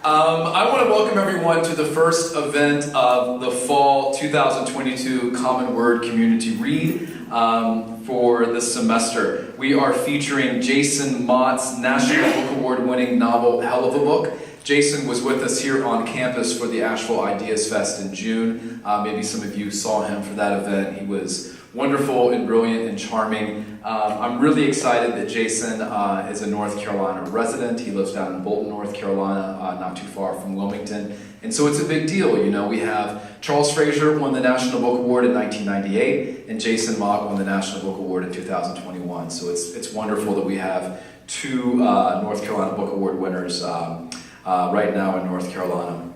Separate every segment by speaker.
Speaker 1: I want to welcome everyone to the first event of the fall 2022 Common Word Community Read for this semester. We are featuring Jason Mott's National Book Award winning novel, Hell of a Book. Jason was with us here on campus for the Asheville Ideas Fest in June. Maybe some of you saw him for that event. He was wonderful and brilliant and charming. I'm really excited that Jason is a North Carolina resident. He lives down in Bolton, North Carolina, not too far from Wilmington. And so it's a big deal. You know, we have Charles Frazier won the National Book Award in 1998, and Jason Mott won the National Book Award in 2021. So it's wonderful that we have two North Carolina Book Award winners right now in North Carolina.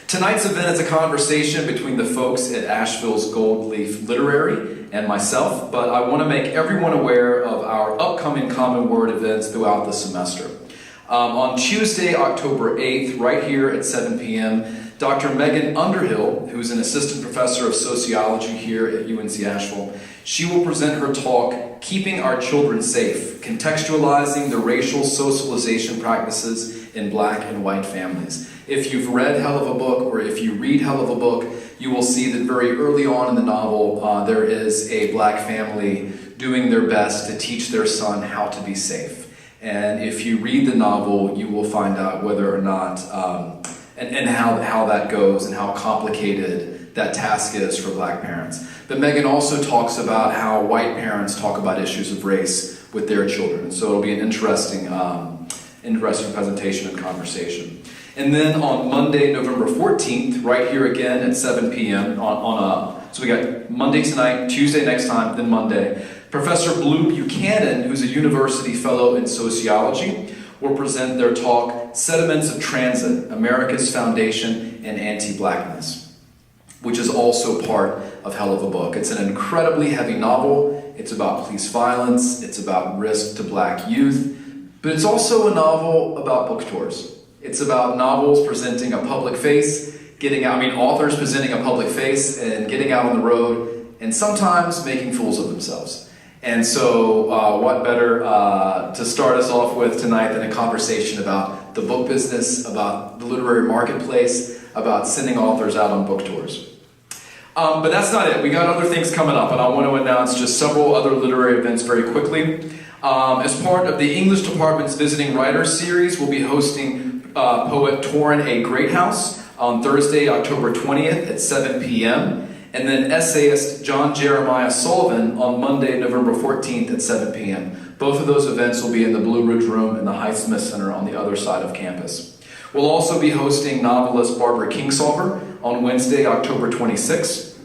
Speaker 1: Tonight's event is a conversation between the folks at Asheville's Gold Leaf Literary and myself, but I want to make everyone aware of our upcoming Common Word events throughout the semester. On Tuesday, October 8th, right here at 7 p.m., Dr. Megan Underhill, who's an assistant professor of sociology here at UNC Asheville, she will present her talk, Keeping Our Children Safe, Contextualizing the Racial Socialization Practices in Black and White Families. If you've read Hell of a Book, or if you read Hell of a Book, you will see that very early on in the novel, there is a black family doing their best to teach their son how to be safe. And if you read the novel, you will find out whether or not, and how that goes and how complicated that task is for black parents. But Megan also talks about how white parents talk about issues of race with their children. So it'll be an interesting presentation and conversation. And then on Monday, November 14th, right here again at 7 p.m. So we got Monday tonight, Tuesday next time, then Monday. Professor Blue Buchanan, who's a university fellow in sociology, will present their talk, Sediments of Transit, America's Foundation and Anti-Blackness, which is also part of Hell of a Book. It's an incredibly heavy novel. It's about police violence. It's about risk to black youth. But it's also a novel about book tours. It's about novels presenting a public face, authors presenting a public face and getting out on the road and sometimes making fools of themselves. And so what better to start us off with tonight than a conversation about the book business, about the literary marketplace, about sending authors out on book tours. But that's not it. We got other things coming up, and I want to announce just several other literary events very quickly. As part of the English Department's Visiting Writers Series, we'll be hosting poet Torrin A. Greathouse on Thursday, October 20th at 7 p.m. and then essayist John Jeremiah Sullivan on Monday, November 14th at 7 p.m. Both of those events will be in the Blue Ridge Room in the Highsmith Center on the other side of campus. We'll also be hosting novelist Barbara Kingsolver on Wednesday, October 26th.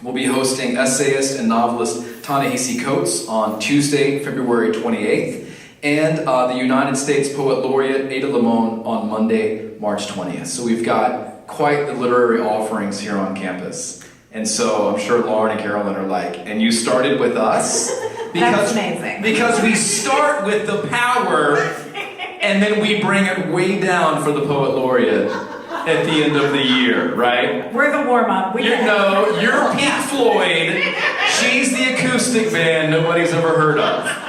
Speaker 1: We'll be hosting essayist and novelist Ta-Nehisi Coates on Tuesday, February 28th. And the United States Poet Laureate Ada Limon on Monday, March 20th. So we've got quite the literary offerings here on campus. And so I'm sure Lauren and Carolyn are like, and you started with us?
Speaker 2: That's amazing.
Speaker 1: Because we start with the power, and then we bring it way down for the Poet Laureate at the end of the year, right?
Speaker 2: We're the warm-up.
Speaker 1: You're Pink Floyd. She's the acoustic band nobody's ever heard of.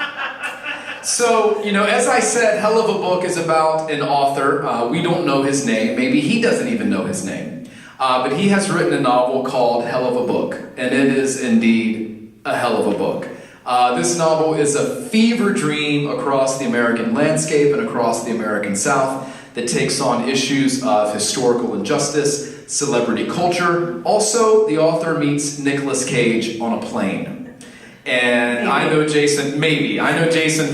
Speaker 1: So, as I said, Hell of a Book is about an author. We don't know his name. Maybe he doesn't even know his name. But he has written a novel called Hell of a Book, and it is indeed a hell of a book. This novel is a fever dream across the American landscape and across the American South that takes on issues of historical injustice, celebrity culture. Also, the author meets Nicolas Cage on a plane. And I know Jason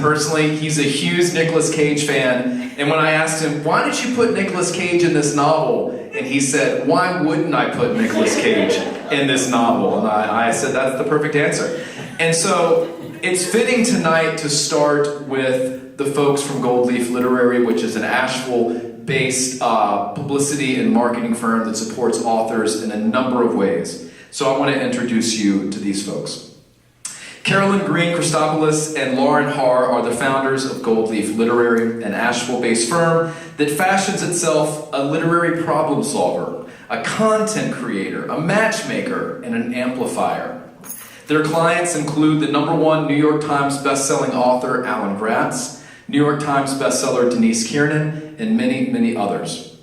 Speaker 1: personally. He's a huge Nicolas Cage fan. And when I asked him, why did you put Nicolas Cage in this novel? And he said, why wouldn't I put Nicolas Cage in this novel? And I said, that's the perfect answer. And so it's fitting tonight to start with the folks from Gold Leaf Literary, which is an Asheville-based publicity and marketing firm that supports authors in a number of ways. So I want to introduce you to these folks. Carolyn Green Christopoulos and Lauren Harr are the founders of Gold Leaf Literary, an Asheville-based firm that fashions itself a literary problem solver, a content creator, a matchmaker, and an amplifier. Their clients include the #1 New York Times bestselling author Alan Gratz, New York Times bestseller Denise Kiernan, and many, many others.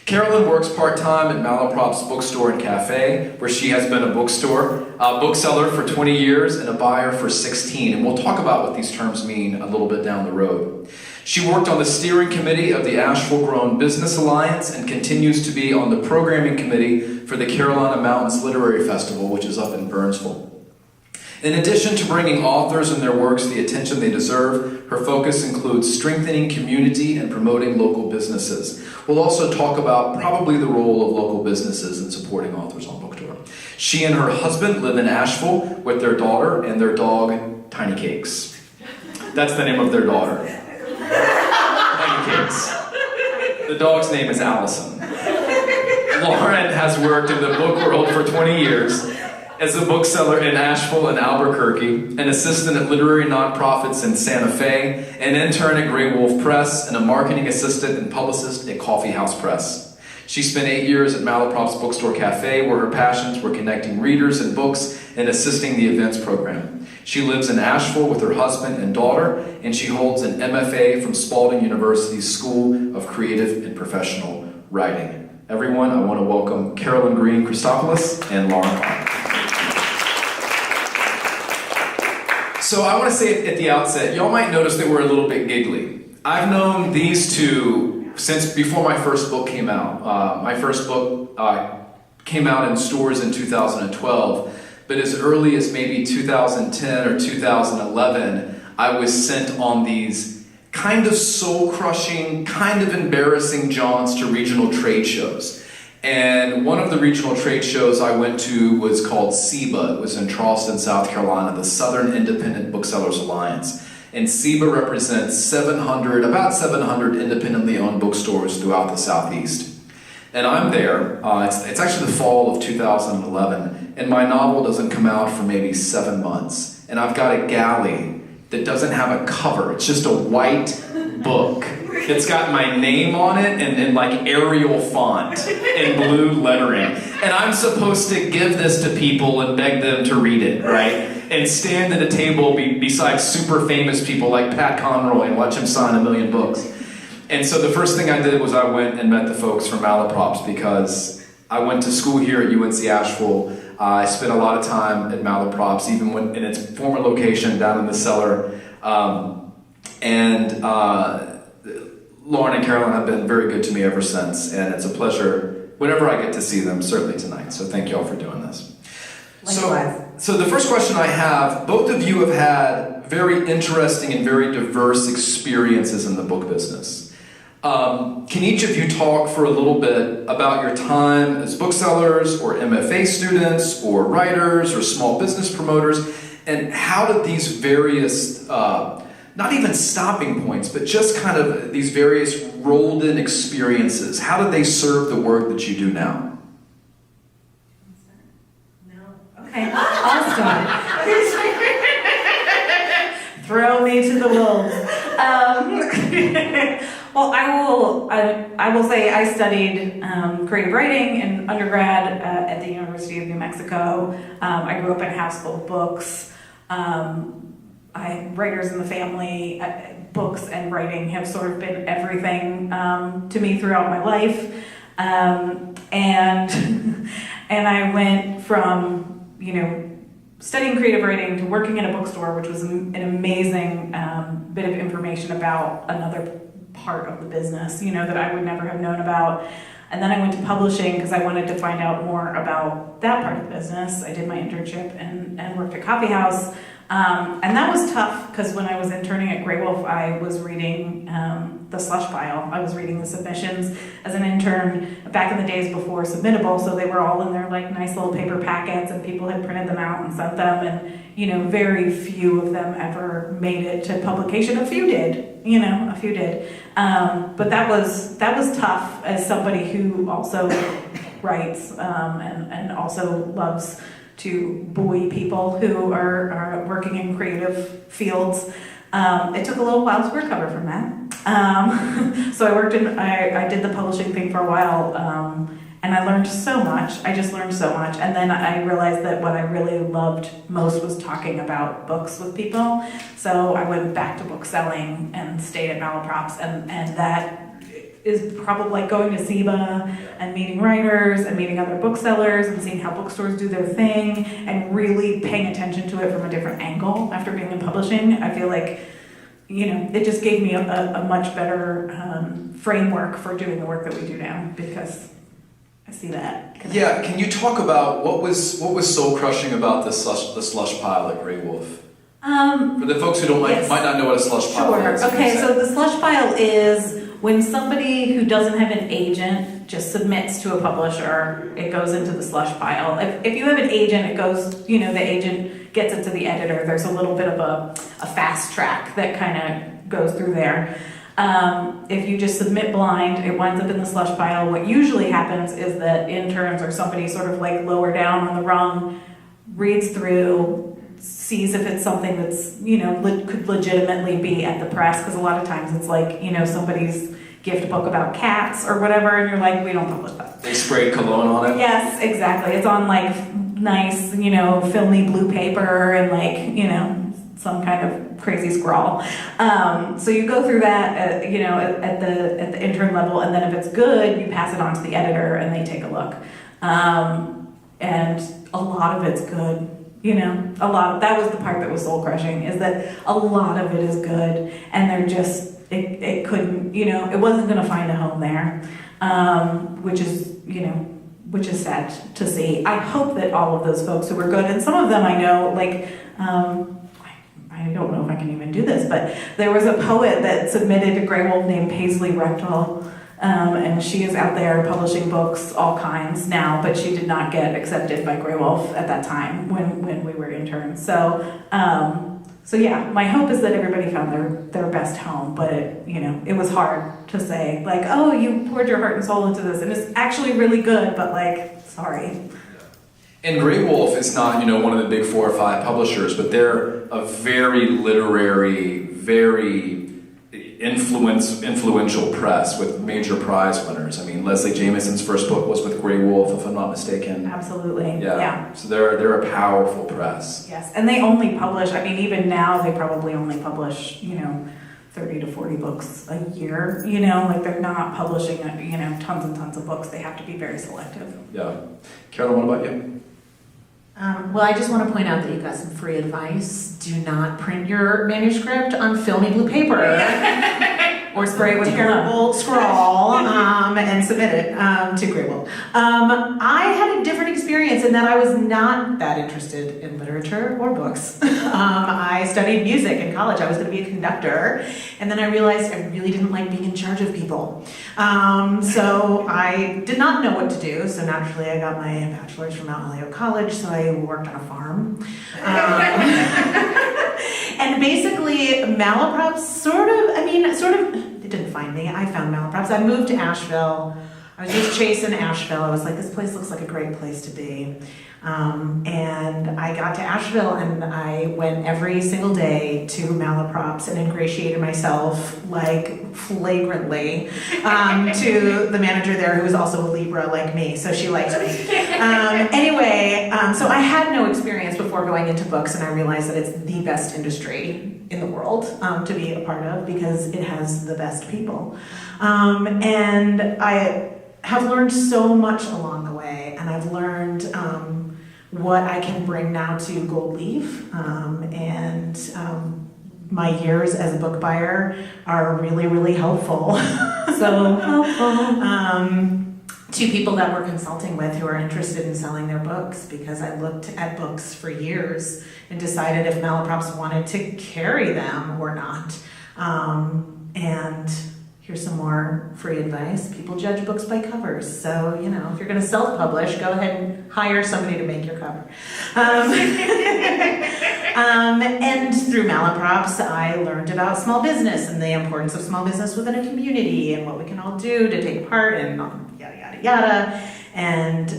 Speaker 1: Carolyn works part-time at Malaprop's bookstore and cafe, where she has been a bookseller for 20 years and a buyer for 16. And we'll talk about what these terms mean a little bit down the road. She worked on the steering committee of the Asheville Grown Business Alliance and continues to be on the programming committee for the Carolina Mountains Literary Festival, which is up in Burnsville. In addition to bringing authors and their works the attention they deserve, her focus includes strengthening community and promoting local businesses. We'll also talk about probably the role of local businesses in supporting authors on book tour. She and her husband live in Asheville with their daughter and their dog, Tiny Cakes. That's the name of their daughter. Tiny Cakes. The dog's name is Allison. Lauren has worked in the book world for 20 years as a bookseller in Asheville and Albuquerque, an assistant at literary nonprofits in Santa Fe, an intern at Grey Wolf Press, and a marketing assistant and publicist at Coffee House Press. She spent 8 years at Malaprop's Bookstore Cafe, where her passions were connecting readers and books and assisting the events program. She lives in Asheville with her husband and daughter, and she holds an MFA from Spalding University's School of Creative and Professional Writing. Everyone, I want to welcome Carolyn Christopoulos and Lauren Mott. So I want to say at the outset, y'all might notice that we're a little bit giggly. I've known these two since before my first book came out. My first book came out in stores in 2012, but as early as maybe 2010 or 2011, I was sent on these kind of soul-crushing, kind of embarrassing jaunts to regional trade shows. And one of the regional trade shows I went to was called SEBA. It was in Charleston, South Carolina, the Southern Independent Booksellers Alliance. And SEBA represents about 700 independently owned bookstores throughout the Southeast. And I'm there. It's actually the fall of 2011, and my novel doesn't come out for maybe 7 months. And I've got a galley that doesn't have a cover. It's just a white book. It's got my name on it in like Arial font in blue lettering. And I'm supposed to give this to people and beg them to read it, right? And stand at a table beside super famous people like Pat Conroy and watch him sign 1 million books. And so the first thing I did was I went and met the folks from Malaprops, because I went to school here at UNC Asheville. I spent a lot of time at Malaprops, even when in its former location down in the cellar. Lauren and Carolyn have been very good to me ever since, and it's a pleasure whenever I get to see them, certainly tonight. So thank you all for doing this. So the first question I have, both of you have had very interesting and very diverse experiences in the book business. Can each of you talk for a little bit about your time as booksellers or MFA students or writers or small business promoters, and how did these various not even stopping points, but just kind of these various rolled in experiences, how did they serve the work that you do now?
Speaker 2: No. Okay, I'll start. Throw me to the wolves. Well, I will say I studied creative writing in undergrad at the University of New Mexico. I grew up in a house full of books. Writers in the family, books and writing have sort of been everything to me throughout my life. And I went from, studying creative writing to working in a bookstore, which was an amazing bit of information about another part of the business, that I would never have known about. And then I went to publishing because I wanted to find out more about that part of the business. I did my internship and worked at Coffee House. And that was tough because when I was interning at Grey Wolf, I was reading the slush pile. I was reading the submissions as an intern back in the days before Submittable, so they were all in their like nice little paper packets, and people had printed them out and sent them, and very few of them ever made it to publication. A few did, a few did. But that was tough as somebody who also writes and also loves to buoy people who are working in creative fields. It took a little while to recover from that. So I did the publishing thing for a while, and I learned so much. I just learned so much. And then I realized that what I really loved most was talking about books with people. So I went back to bookselling and stayed at Malaprops, and that is probably like going to SIBA and meeting writers and meeting other booksellers and seeing how bookstores do their thing and really paying attention to it from a different angle after being in publishing. I feel like, it just gave me a much better framework for doing the work that we do now, because I see that.
Speaker 1: Yeah, can you talk about what was soul crushing about the slush pile at Grey Wolf? For the folks who might not know what a slush pile is.
Speaker 2: Sure. Okay, so the slush pile is when somebody who doesn't have an agent just submits to a publisher, it goes into the slush pile. If you have an agent, it goes, the agent gets it to the editor. There's a little bit of a fast track that kind of goes through there. If you just submit blind, it winds up in the slush pile. What usually happens is that interns or somebody sort of like lower down on the rung reads through, sees if it's something that's, could legitimately be at the press, because a lot of times it's like, somebody's gift book about cats or whatever, and you're like, we don't publish that.
Speaker 1: They sprayed cologne on it?
Speaker 2: Yes, exactly. It's on like nice, filmy blue paper and like, some kind of crazy scrawl. So you go through that, at the intern level, and then if it's good, you pass it on to the editor and they take a look. And a lot of it's good. That was the part that was soul crushing, is that a lot of it is good, and they're just, it couldn't, it wasn't going to find a home there, which is sad to see. I hope that all of those folks who were good, and some of them I know, like, I don't know if I can even do this, but there was a poet that submitted to Grey Wolf named Paisley Rectal. And she is out there publishing books, all kinds now, but she did not get accepted by Grey Wolf at that time when we were interns. So yeah, my hope is that everybody found their best home, but it was hard to say, like, oh, you poured your heart and soul into this, and it's actually really good, but like, sorry.
Speaker 1: And Grey Wolf is not, one of the big 4 or 5 publishers, but they're a very literary, very influential press with major prize winners. I mean, Leslie Jameson's first book was with Grey Wolf, if I'm not mistaken.
Speaker 2: Absolutely.
Speaker 1: Yeah. So they're a powerful press.
Speaker 2: Yes, and they only publish, even now they probably only publish, 30 to 40 books a year, like they're not publishing, tons and tons of books. They have to be very selective.
Speaker 1: Yeah. Carolyn, what about you?
Speaker 3: Well, I just want to point out that you got some free advice. Do not print your manuscript on filmy blue paper. Or spray it with terrible scrawl and submit it to Grey Wolf. I had a different experience in that I was not that interested in literature or books. I studied music in college. I was going to be a conductor. And then I realized I really didn't like being in charge of people. So I did not know what to do. So naturally I got my bachelor's from Mount Holyoke College. So I worked on a farm. And basically, Malaprop sort of, it didn't find me. I found Malaprops. I moved to Asheville. I was just chasing Asheville. I was like, this place looks like a great place to be. And I got to Asheville and I went every single day to Malaprops and ingratiated myself like flagrantly to the manager there, who was also a Libra like me, so she liked me. Anyway, so I had no experience before going into books, and I realized that it's the best industry in the world to be a part of because it has the best people. And I have learned so much along the way, and I've learned what I can bring now to Gold Leaf, and my years as a book buyer are really, really helpful. So helpful. To people that we're consulting with who are interested in selling their books, because I looked at books for years and decided if Malaprops wanted to carry them or not. And here's some more free advice. People judge books by covers. So, if you're going to self-publish, go ahead and hire somebody to make your cover. And through Malaprops, I learned about small business and the importance of small business within a community and what we can all do to take part and yada, yada, yada. And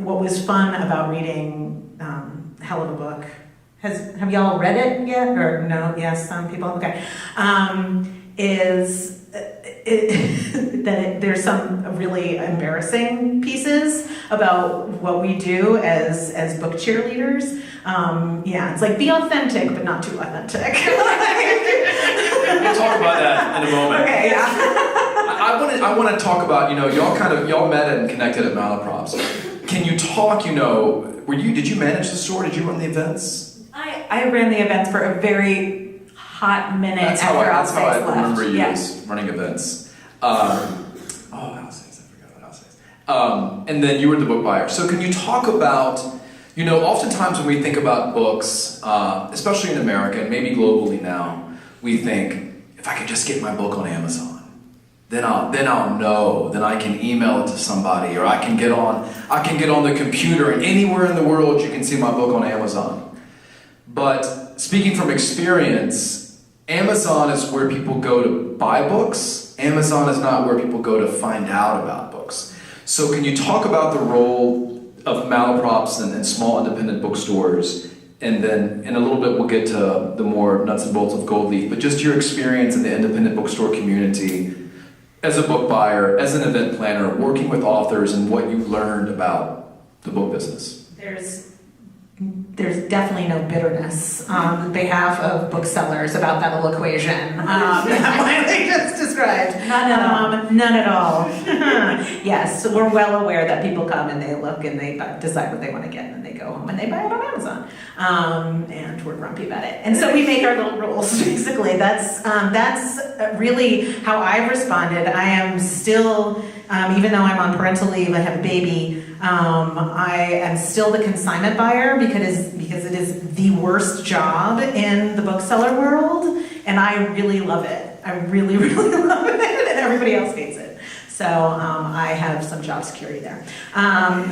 Speaker 3: what was fun about reading Hell of a Book, have y'all read it yet? Or no? Yes, some people? Okay. Is that there's some really embarrassing pieces about what we do as book cheerleaders. It's like be authentic, but not too authentic.
Speaker 1: We'll talk about that in a moment.
Speaker 3: Okay, yeah.
Speaker 1: I want to talk about, y'all met and connected at Malaprops. Can you talk, did you manage the store? Did you run the events?
Speaker 2: I ran the events for a very hot minute
Speaker 1: That's
Speaker 2: after
Speaker 1: how I
Speaker 2: left.
Speaker 1: remember you
Speaker 2: Yes.
Speaker 1: as running events. Alsace, I forgot about Alsace. And then you were the book buyer. So can you talk about, oftentimes when we think about books, especially in America and maybe globally now, we think, if I could just get my book on Amazon, then I'll know. Then I can email it to somebody, or I can get on the computer, and anywhere in the world you can see my book on Amazon. But speaking from experience, Amazon is where people go to buy books. Amazon is not where people go to find out about books. So can you talk about the role of Malaprops and small independent bookstores, and then in a little bit we'll get to the more nuts and bolts of Gold Leaf, but just your experience in the independent bookstore community as a book buyer, as an event planner, working with authors, and what you've learned about the book business.
Speaker 3: There's definitely no bitterness on behalf of booksellers about that little equation that Wiley just described.
Speaker 2: None at all.
Speaker 3: None at all. Yes, we're well aware that people come and they look and they decide what they want to get, and then they go home and they buy it on Amazon. And we're grumpy about it. And so we make our little rules. Basically, that's really how I've responded. I am still, even though I'm on parental leave, I have a baby. I am still the consignment buyer because it is the worst job in the bookseller world, and I really love it. I really, really love it, and everybody else hates it. So I have some job security there.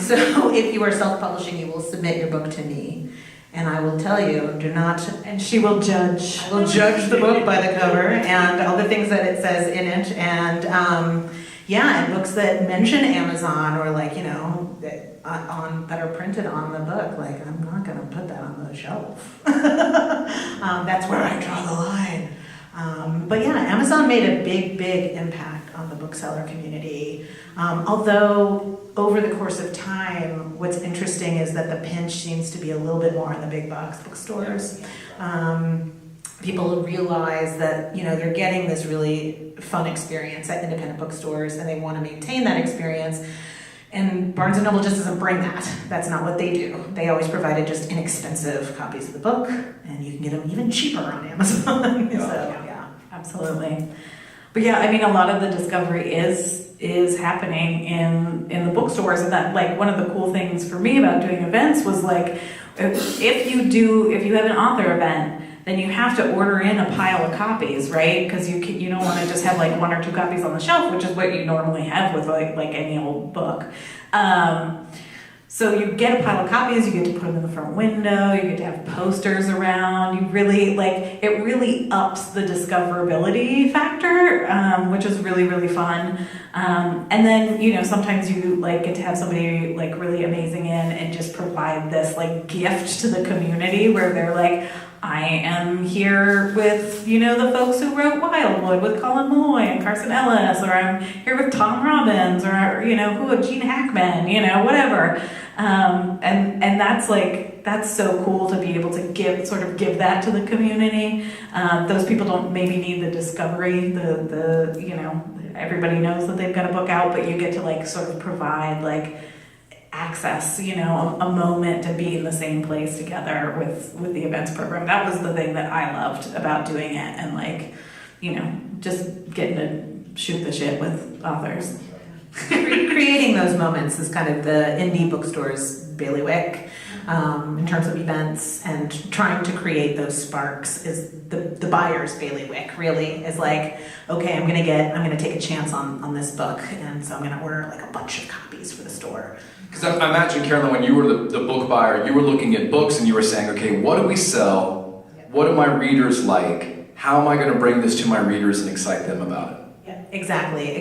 Speaker 3: So if you are self-publishing, you will submit your book to me, and I will tell you, do not...
Speaker 2: And she will judge.
Speaker 3: I will judge the book by the cover and all the things that it says in it, and and books that mention Amazon or that are printed on the book, I'm not going to put that on the shelf. That's where I draw the line. But yeah, Amazon made a big, big impact on the bookseller community. Although over the course of time, what's interesting is that the pinch seems to be a little bit more in the big box bookstores. People realize that they're getting this really fun experience at independent bookstores, and they want to maintain that experience. And Barnes & Noble just doesn't bring that. That's not what they do. They always provided just inexpensive copies of the book, and you can get them even cheaper on Amazon. Yeah,
Speaker 2: absolutely. But yeah, a lot of the discovery is happening in the bookstores, and that one of the cool things for me about doing events was if you have an author event, then you have to order in a pile of copies, right? Because you don't want to just have one or two copies on the shelf, which is what you normally have with like any old book. So you get a pile of copies, you get to put them in the front window, you get to have posters around. You really it really ups the discoverability factor, which is really, really fun. And then sometimes you get to have somebody really amazing in and just provide this gift to the community where they're I am here with, the folks who wrote Wildwood with Colin Malloy and Carson Ellis, or I'm here with Tom Robbins, or, Gene Hackman, whatever. And that's so cool to be able to give that to the community. Those people don't maybe need the discovery, everybody knows that they've got a book out, but you get to sort of provide access, a moment to be in the same place together with the events program. That was the thing that I loved about doing it, and just getting to shoot the shit with authors.
Speaker 3: Creating those moments is kind of the indie bookstore's bailiwick in terms of events, and trying to create those sparks is the buyer's bailiwick. Really is okay, I'm gonna take a chance on this book, and so I'm gonna order a bunch of copies for the store.
Speaker 1: Because I imagine, Carolyn, when you were the book buyer, you were looking at books and you were saying, okay, what do we sell? What do my readers like? How am I going to bring this to my readers and excite them about it?
Speaker 3: Yeah, exactly.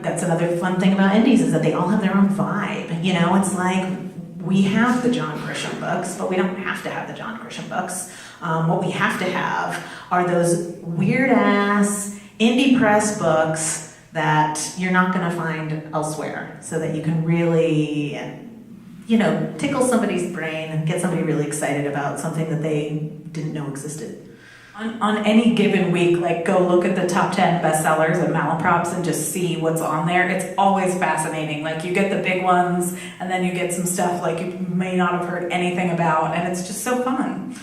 Speaker 3: That's another fun thing about indies is that they all have their own vibe. It's we have the John Grisham books, but we don't have to have the John Grisham books. What we have to have are those weird-ass indie press books that you're not going to find elsewhere, so that you can really, tickle somebody's brain and get somebody really excited about something that they didn't know existed.
Speaker 2: On any given week, like go look at the top 10 bestsellers at Malaprops and just see what's on there. It's always fascinating. Like you get the big ones and then you get some stuff like you may not have heard anything about, and it's just so fun.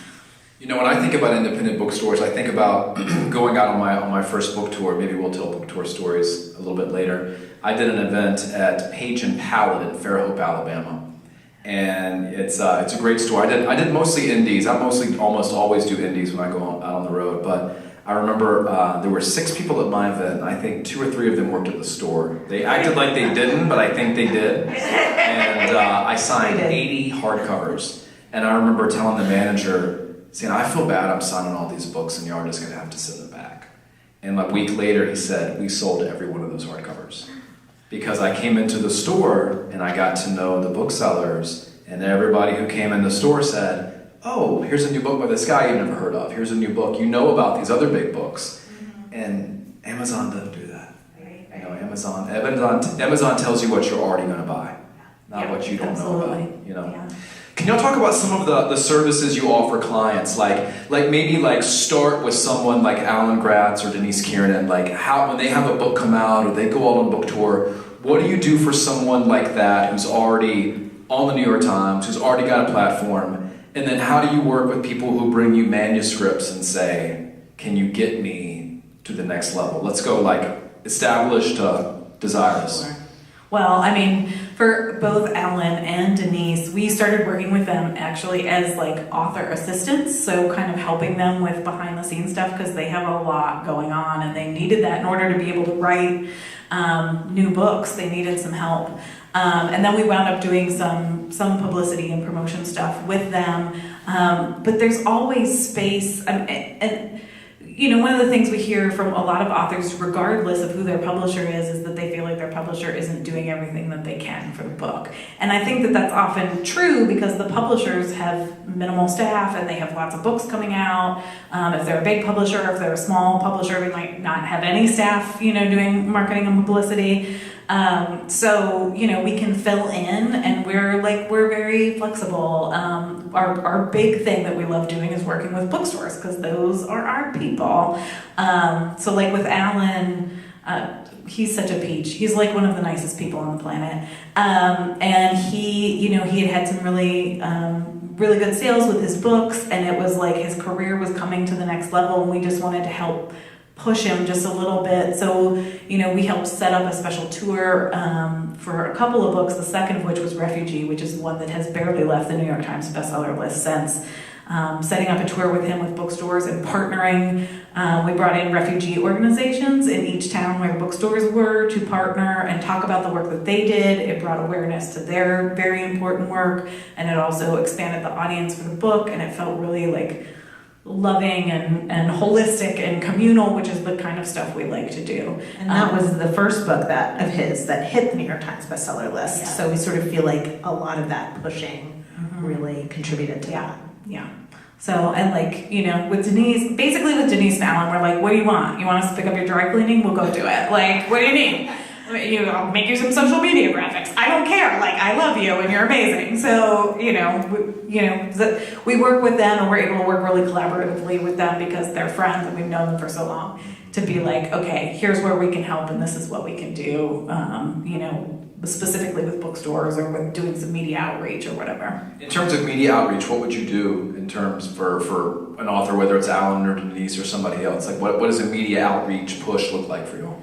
Speaker 1: You know, when I think about independent bookstores, I think about going out on my first book tour. Maybe we'll tell book tour stories a little bit later. I did an event at Page and Pallet in Fairhope, Alabama. And it's a great store. I did mostly indies. I almost always do indies when I go out on the road. But I remember there were 6 people at my event. I think 2 or 3 of them worked at the store. They acted like they didn't, but I think they did. And I signed 80 hardcovers. And I remember telling the manager, saying, I feel bad I'm signing all these books and the artist's going to have to sit in the back. And a week later he said, we sold every one of those hardcovers. Because I came into the store and I got to know the booksellers, and everybody who came in the store said, oh, here's a new book by this guy you've never heard of. Here's a new book. You know about these other big books. And Amazon doesn't do that. You know, Amazon tells you what you're already going to buy, not what you don't know about. You know.
Speaker 2: Yeah.
Speaker 1: Can y'all talk about some of the services you offer clients? Like maybe start with someone like Alan Gratz or Denise Kiernan, like how when they have a book come out or they go out on book tour, what do you do for someone like that who's already on the New York Times, who's already got a platform? And then how do you work with people who bring you manuscripts and say, can you get me to the next level? Let's go established to desirous.
Speaker 2: Sure. Well, I mean, for both Alan and Denise, we started working with them actually as author assistants, so kind of helping them with behind the scenes stuff because they have a lot going on and they needed that in order to be able to write new books. They needed some help. And then we wound up doing some publicity and promotion stuff with them. But there's always space, and you know, one of the things we hear from a lot of authors, regardless of who their publisher is that they feel like their publisher isn't doing everything that they can for the book. And I think that that's often true because the publishers have minimal staff and they have lots of books coming out. If they're a big publisher, if they're a small publisher, we might not have any staff, you know, doing marketing and publicity. So, you know, we can fill in and we're very flexible. Our big thing that we love doing is working with bookstores because those are our people. So with Alan, he's such a peach. He's one of the nicest people on the planet. And he had some really good sales with his books, and it was his career was coming to the next level, and we just wanted to help push him just a little bit. So, you know, we helped set up a special tour for a couple of books, the second of which was Refugee, which is one that has barely left the New York Times bestseller list since. Setting up a tour with him with bookstores and partnering. We brought in refugee organizations in each town where bookstores were to partner and talk about the work that they did. It brought awareness to their very important work, and it also expanded the audience for the book, and it felt really loving and holistic and communal, which is the kind of stuff we like to do.
Speaker 3: And that was the first book of his that hit the New York Times bestseller list.
Speaker 2: Yeah.
Speaker 3: So we sort of feel like a lot of that pushing really contributed to that.
Speaker 2: Yeah. So, and with Denise and Alan, we're what do you want? You want us to pick up your dry cleaning? We'll go do it. What do you need? I'll make you some social media graphics. I don't care. I love you and you're amazing. So, we work with them and we're able to work really collaboratively with them because they're friends and we've known them for so long to be okay, here's where we can help and this is what we can do, specifically with bookstores or with doing some media outreach or whatever.
Speaker 1: In terms of media outreach, what would you do in terms for an author, whether it's Alan or Denise or somebody else? What does a media outreach push look like for you?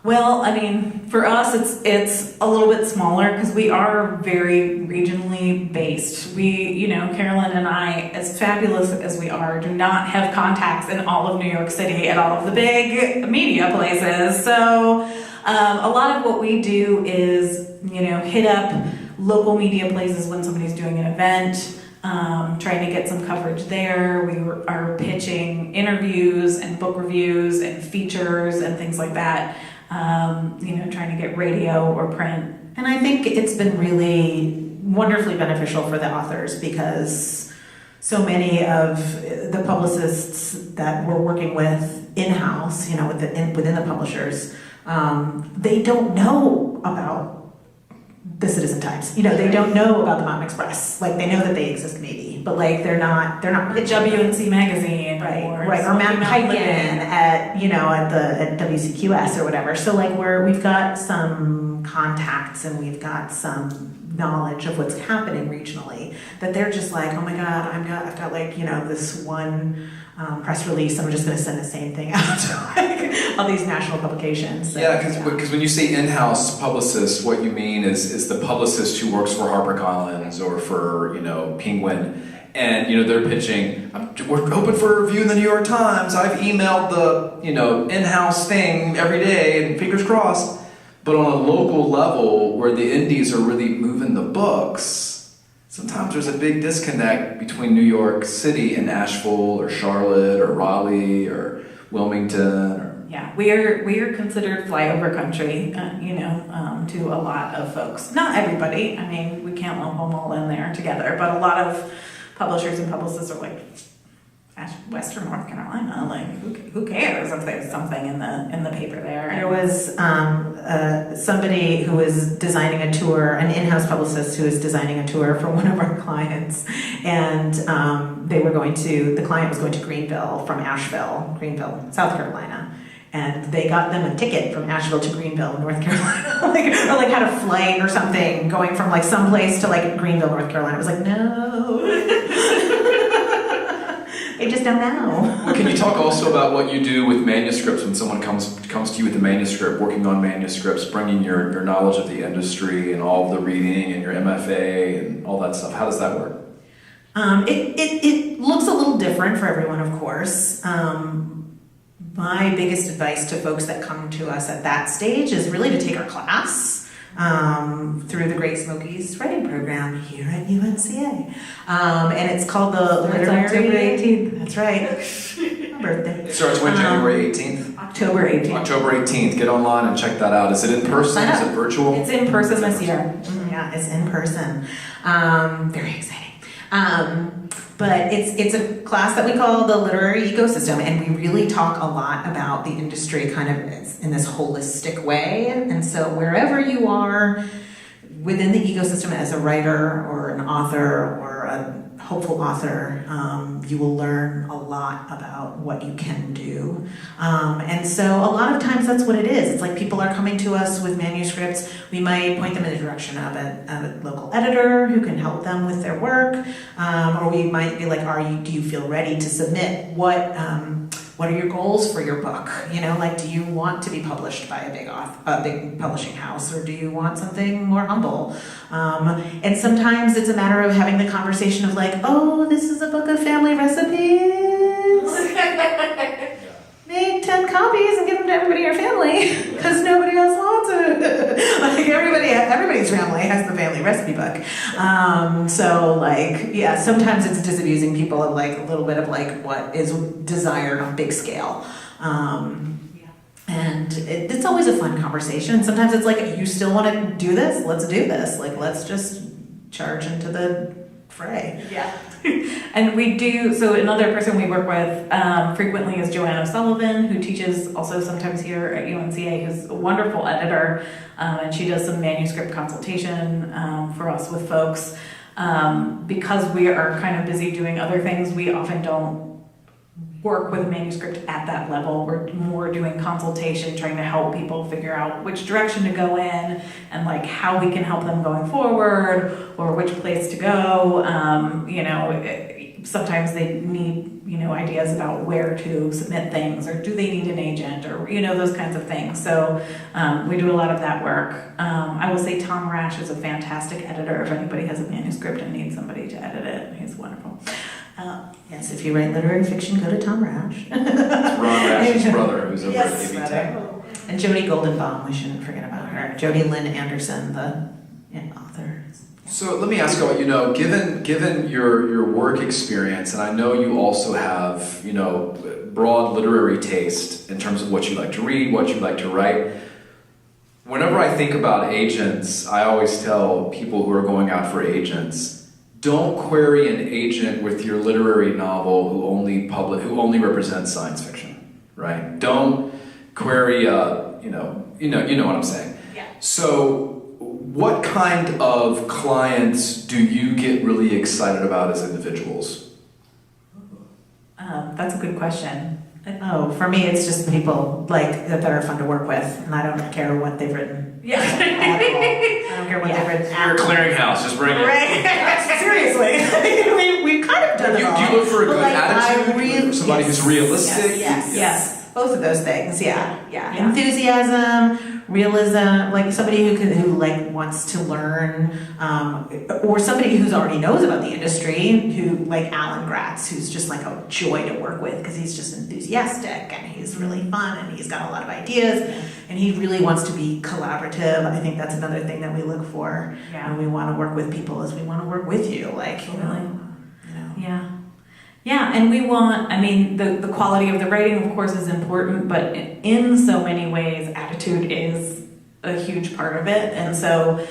Speaker 2: Well, I mean, for us, it's a little bit smaller because we are very regionally based. We, Carolyn and I, as fabulous as we are, do not have contacts in all of New York City at all of the big media places. So a lot of what we do is, hit up local media places when somebody's doing an event, trying to get some coverage there. We are pitching interviews and book reviews and features and things like that. Trying to get radio or print.
Speaker 3: And I think it's been really wonderfully beneficial for the authors because so many of the publicists that we're working with in-house, within the publishers, they don't know about the Citizen Times. They don't know about the Mountain Express. They know that they exist maybe. fancy, but like they're not pitching.
Speaker 2: WNC magazine,
Speaker 3: Right,
Speaker 2: or
Speaker 3: or Matt
Speaker 2: Smoky
Speaker 3: Piken at WCQS or whatever. So like we've got some contacts and we've got some knowledge of what's happening regionally that they're just like, oh my God, I've got like this one press release. I'm just going to send the same thing out to like all these national publications. So,
Speaker 1: yeah, because when you say in-house publicist, what you mean is the publicist who works for HarperCollins or for Penguin. And they're pitching, we're open for review in the New York Times. I've emailed the in-house thing every day, and fingers crossed. But on a local level, where the indies are really moving the books, sometimes there's a big disconnect between New York City and Asheville, or Charlotte, or Raleigh, or Wilmington.
Speaker 2: Yeah, we are considered flyover country, to a lot of folks. Not everybody. I mean, we can't lump them all in there together, but a lot of publishers and publicists are like, Western North Carolina, like who cares if there's something in the paper there?
Speaker 3: There was somebody who was designing a tour, an in-house publicist who was designing a tour for one of our clients, and the client was going to Greenville from Asheville, South Carolina. And they got them a ticket from Asheville to Greenville, North Carolina, or had a flight or something going from like someplace to like Greenville, North Carolina. It was like, no. They just don't know.
Speaker 1: Well, can you talk also about what you do with manuscripts when someone comes to you with a manuscript, working on manuscripts, bringing your knowledge of the industry and all of the reading and your MFA and all that stuff? How does that work?
Speaker 3: It looks a little different for everyone, of course. My biggest advice to folks that come to us at that stage is really to take our class through the Great Smokies writing program here at UNCA. And it's called the Literary...
Speaker 2: October 18th.
Speaker 3: That's right. My birthday.
Speaker 1: It starts when, January 18th?
Speaker 2: October 18th.
Speaker 1: October 18th. Get online and check that out. Is it in person? Is it virtual?
Speaker 2: It's in person this year.
Speaker 3: Yeah, it's in person. Very exciting. But it's a class that we call the Literary Ecosystem, and we really talk a lot about the industry kind of in this holistic way. And so wherever you are within the ecosystem as a writer or an author or a hopeful author, you will learn a lot about what you can do. And so a lot of times that's what it is. It's like people are coming to us with manuscripts. We might point them in the direction of a local editor who can help them with their work. Or we might be like, do you feel ready to submit? What are your goals for your book? Do you want to be published by a big publishing house, or do you want something more humble? And sometimes it's a matter of having the conversation of like, oh, this is a book of family recipes. Make 10 copies and give them to everybody in your family, because nobody else wants it. Everybody's family has the family recipe book. Sometimes it's disabusing people of like a little bit of like what is desired on big scale. And it's always a fun conversation. Sometimes it's like, you still want to do this? Let's do this. Like, let's just charge into the fray.
Speaker 2: Yeah. And we do, so another person we work with frequently is Joanna Sullivan, who teaches also sometimes here at UNCA, who's a wonderful editor, and she does some manuscript consultation for us with folks. Because we are kind of busy doing other things, we often don't work with a manuscript at that level. We're more doing consultation, trying to help people figure out which direction to go in and like how we can help them going forward or which place to go. Sometimes they need, ideas about where to submit things, or do they need an agent, or, those kinds of things. So we do a lot of that work. I will say Tom Rash is a fantastic editor. If anybody has a manuscript and needs somebody to edit it, he's wonderful.
Speaker 3: Yes, if you write literary fiction, go to Tom Rash.
Speaker 1: It's Ron Rash's brother, who's over at AV Tech.
Speaker 3: And Jody Goldenbaum, we shouldn't forget about her. Jody Lynn Anderson, the author.
Speaker 1: So let me ask you, given your work experience, and I know you also have, broad literary taste in terms of what you like to read, what you like to write. Whenever I think about agents, I always tell people who are going out for agents, don't query an agent with your literary novel who only represents science fiction, right? Don't query, you know what I'm saying.
Speaker 2: Yeah.
Speaker 1: So What kind of clients do you get really excited about as individuals?
Speaker 2: That's a good question.
Speaker 3: Oh, for me, it's just people like that are fun to work with, and I don't care what they've written.
Speaker 2: Yeah.
Speaker 3: At all. I don't care what they've written.
Speaker 1: You're a clearinghouse, just bring it.
Speaker 3: Right? Seriously, we've kind of done it all.
Speaker 1: Do you look for a
Speaker 3: But,
Speaker 1: good
Speaker 3: like,
Speaker 1: attitude? Somebody who's realistic?
Speaker 3: Yes. Both of those things, yeah.
Speaker 2: Yeah.
Speaker 3: Enthusiasm, realism, like somebody who like wants to learn, or somebody who's already knows about the industry, who like Alan Gratz, who's just like a joy to work with because he's just enthusiastic and he's really fun and he's got a lot of ideas and he really wants to be collaborative. I think that's another thing that we look for when we want to work with people is we want to work with you, like
Speaker 2: Yeah. Yeah, and we want, I mean, the quality of the writing, of course, is important, but in so many ways, attitude is a huge part of it. And so,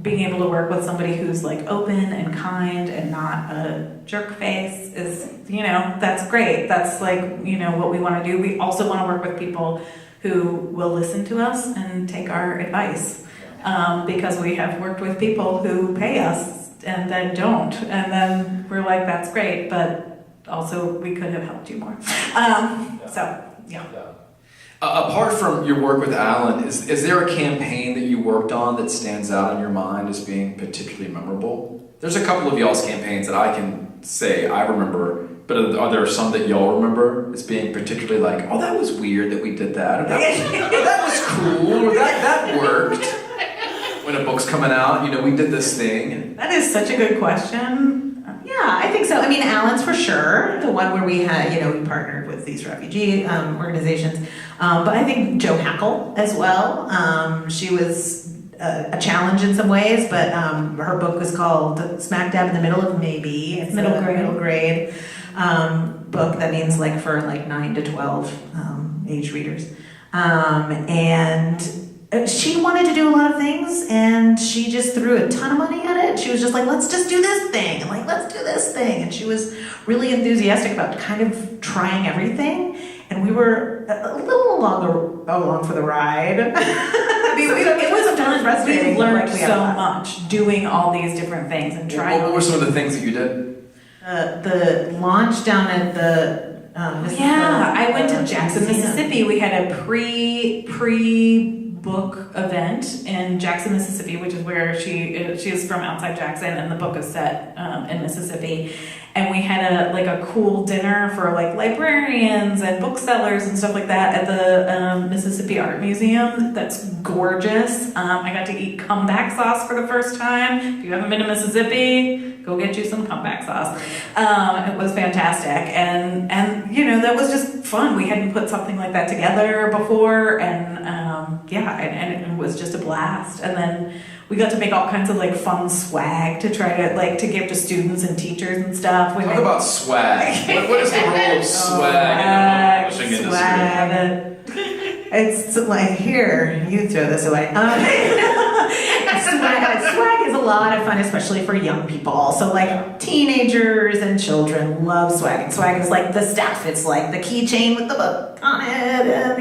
Speaker 2: being able to work with somebody who's like open and kind and not a jerk face is, that's great. That's like, what we want to do. We also want to work with people who will listen to us and take our advice. Because we have worked with people who pay us and then don't, and then we're like, that's great, but also we could have helped you more.
Speaker 1: Apart from your work with Alan, is there a campaign that you worked on that stands out in your mind as being particularly memorable? There's a couple of y'all's campaigns that I can say I remember, but are there some that y'all remember as being particularly like, oh, that was weird that we did that, or that was cool, or that worked? When a book's coming out, we did this thing.
Speaker 2: That is such a good question.
Speaker 3: Yeah, I think so. I mean, Alan's for sure, the one where we had, we partnered with these refugee organizations. But I think Jo Hackle as well. She was a challenge in some ways, but her book was called Smack Dab in the Middle of Maybe. It's
Speaker 2: Middle
Speaker 3: a
Speaker 2: grade.
Speaker 3: middle grade book that means like for like 9 to 12 age readers. And she wanted to do a lot of things, and she just threw a ton of money at it. She was just like, let's just do this thing, and like, let's do this thing. And she was really enthusiastic about kind of trying everything. And we were a little along for the ride. I mean, it was fun. Frustrating.
Speaker 2: We learned
Speaker 3: Like,
Speaker 2: so much doing all these different things and trying.
Speaker 1: What were some of the things that you did?
Speaker 3: The launch down at the
Speaker 2: I went to Jackson, Mississippi. We had a pre-book event in Jackson, Mississippi, which is where she is from outside Jackson, and the book is set in Mississippi. And we had a cool dinner for like librarians and booksellers and stuff like that at the Mississippi Art Museum. That's gorgeous. I got to eat comeback sauce for the first time. If you haven't been to Mississippi, go get you some comeback sauce. It was fantastic, and that was just fun. We hadn't put something like that together before, and it was just a blast. And then we got to make all kinds of like fun swag to try to give to students and teachers and stuff.
Speaker 1: Talk about swag. What is the role of swag in the publishing industry?
Speaker 3: It's like, here, you throw this away. Swag is a lot of fun, especially for young people. So like teenagers and children love swag. And swag is like the stuff. It's like the keychain with the book on it, and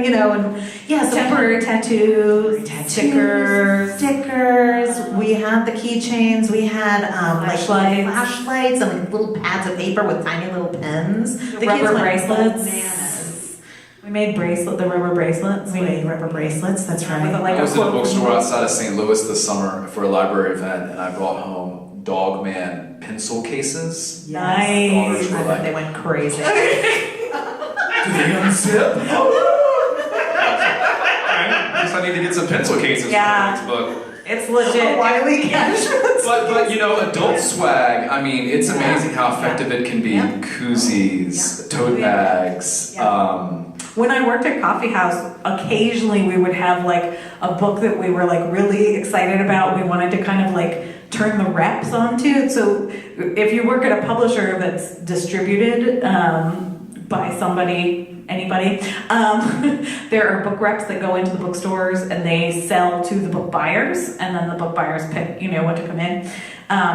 Speaker 3: so
Speaker 2: temporary tattoos,
Speaker 3: stickers. We had the keychains. We had
Speaker 2: Flashlights.
Speaker 3: and like little pads of paper with tiny little pens. The
Speaker 2: rubber
Speaker 3: kids went
Speaker 2: bracelets.
Speaker 3: bananas.
Speaker 2: We made the rubber bracelets.
Speaker 3: We made rubber bracelets. That's right.
Speaker 1: I was in a bookstore outside of St. Louis this summer for a library event, and I brought home Dogman pencil cases.
Speaker 2: Nice.
Speaker 3: I bet they went crazy.
Speaker 1: Do they unzip? I guess I need to get some pencil cases for the next book.
Speaker 2: It's legit.
Speaker 3: Wiley Cash.
Speaker 1: But adult swag, I mean, it's amazing how effective it can be.
Speaker 3: Yep.
Speaker 1: Koozies, tote bags.
Speaker 2: Yep. When I worked at Coffee House, occasionally we would have like a book that we were like really excited about. We wanted to kind of like turn the reps onto. So if you work at a publisher that's distributed by anybody, there are book reps that go into the bookstores and they sell to the book buyers, and then the book buyers pick, what to come in.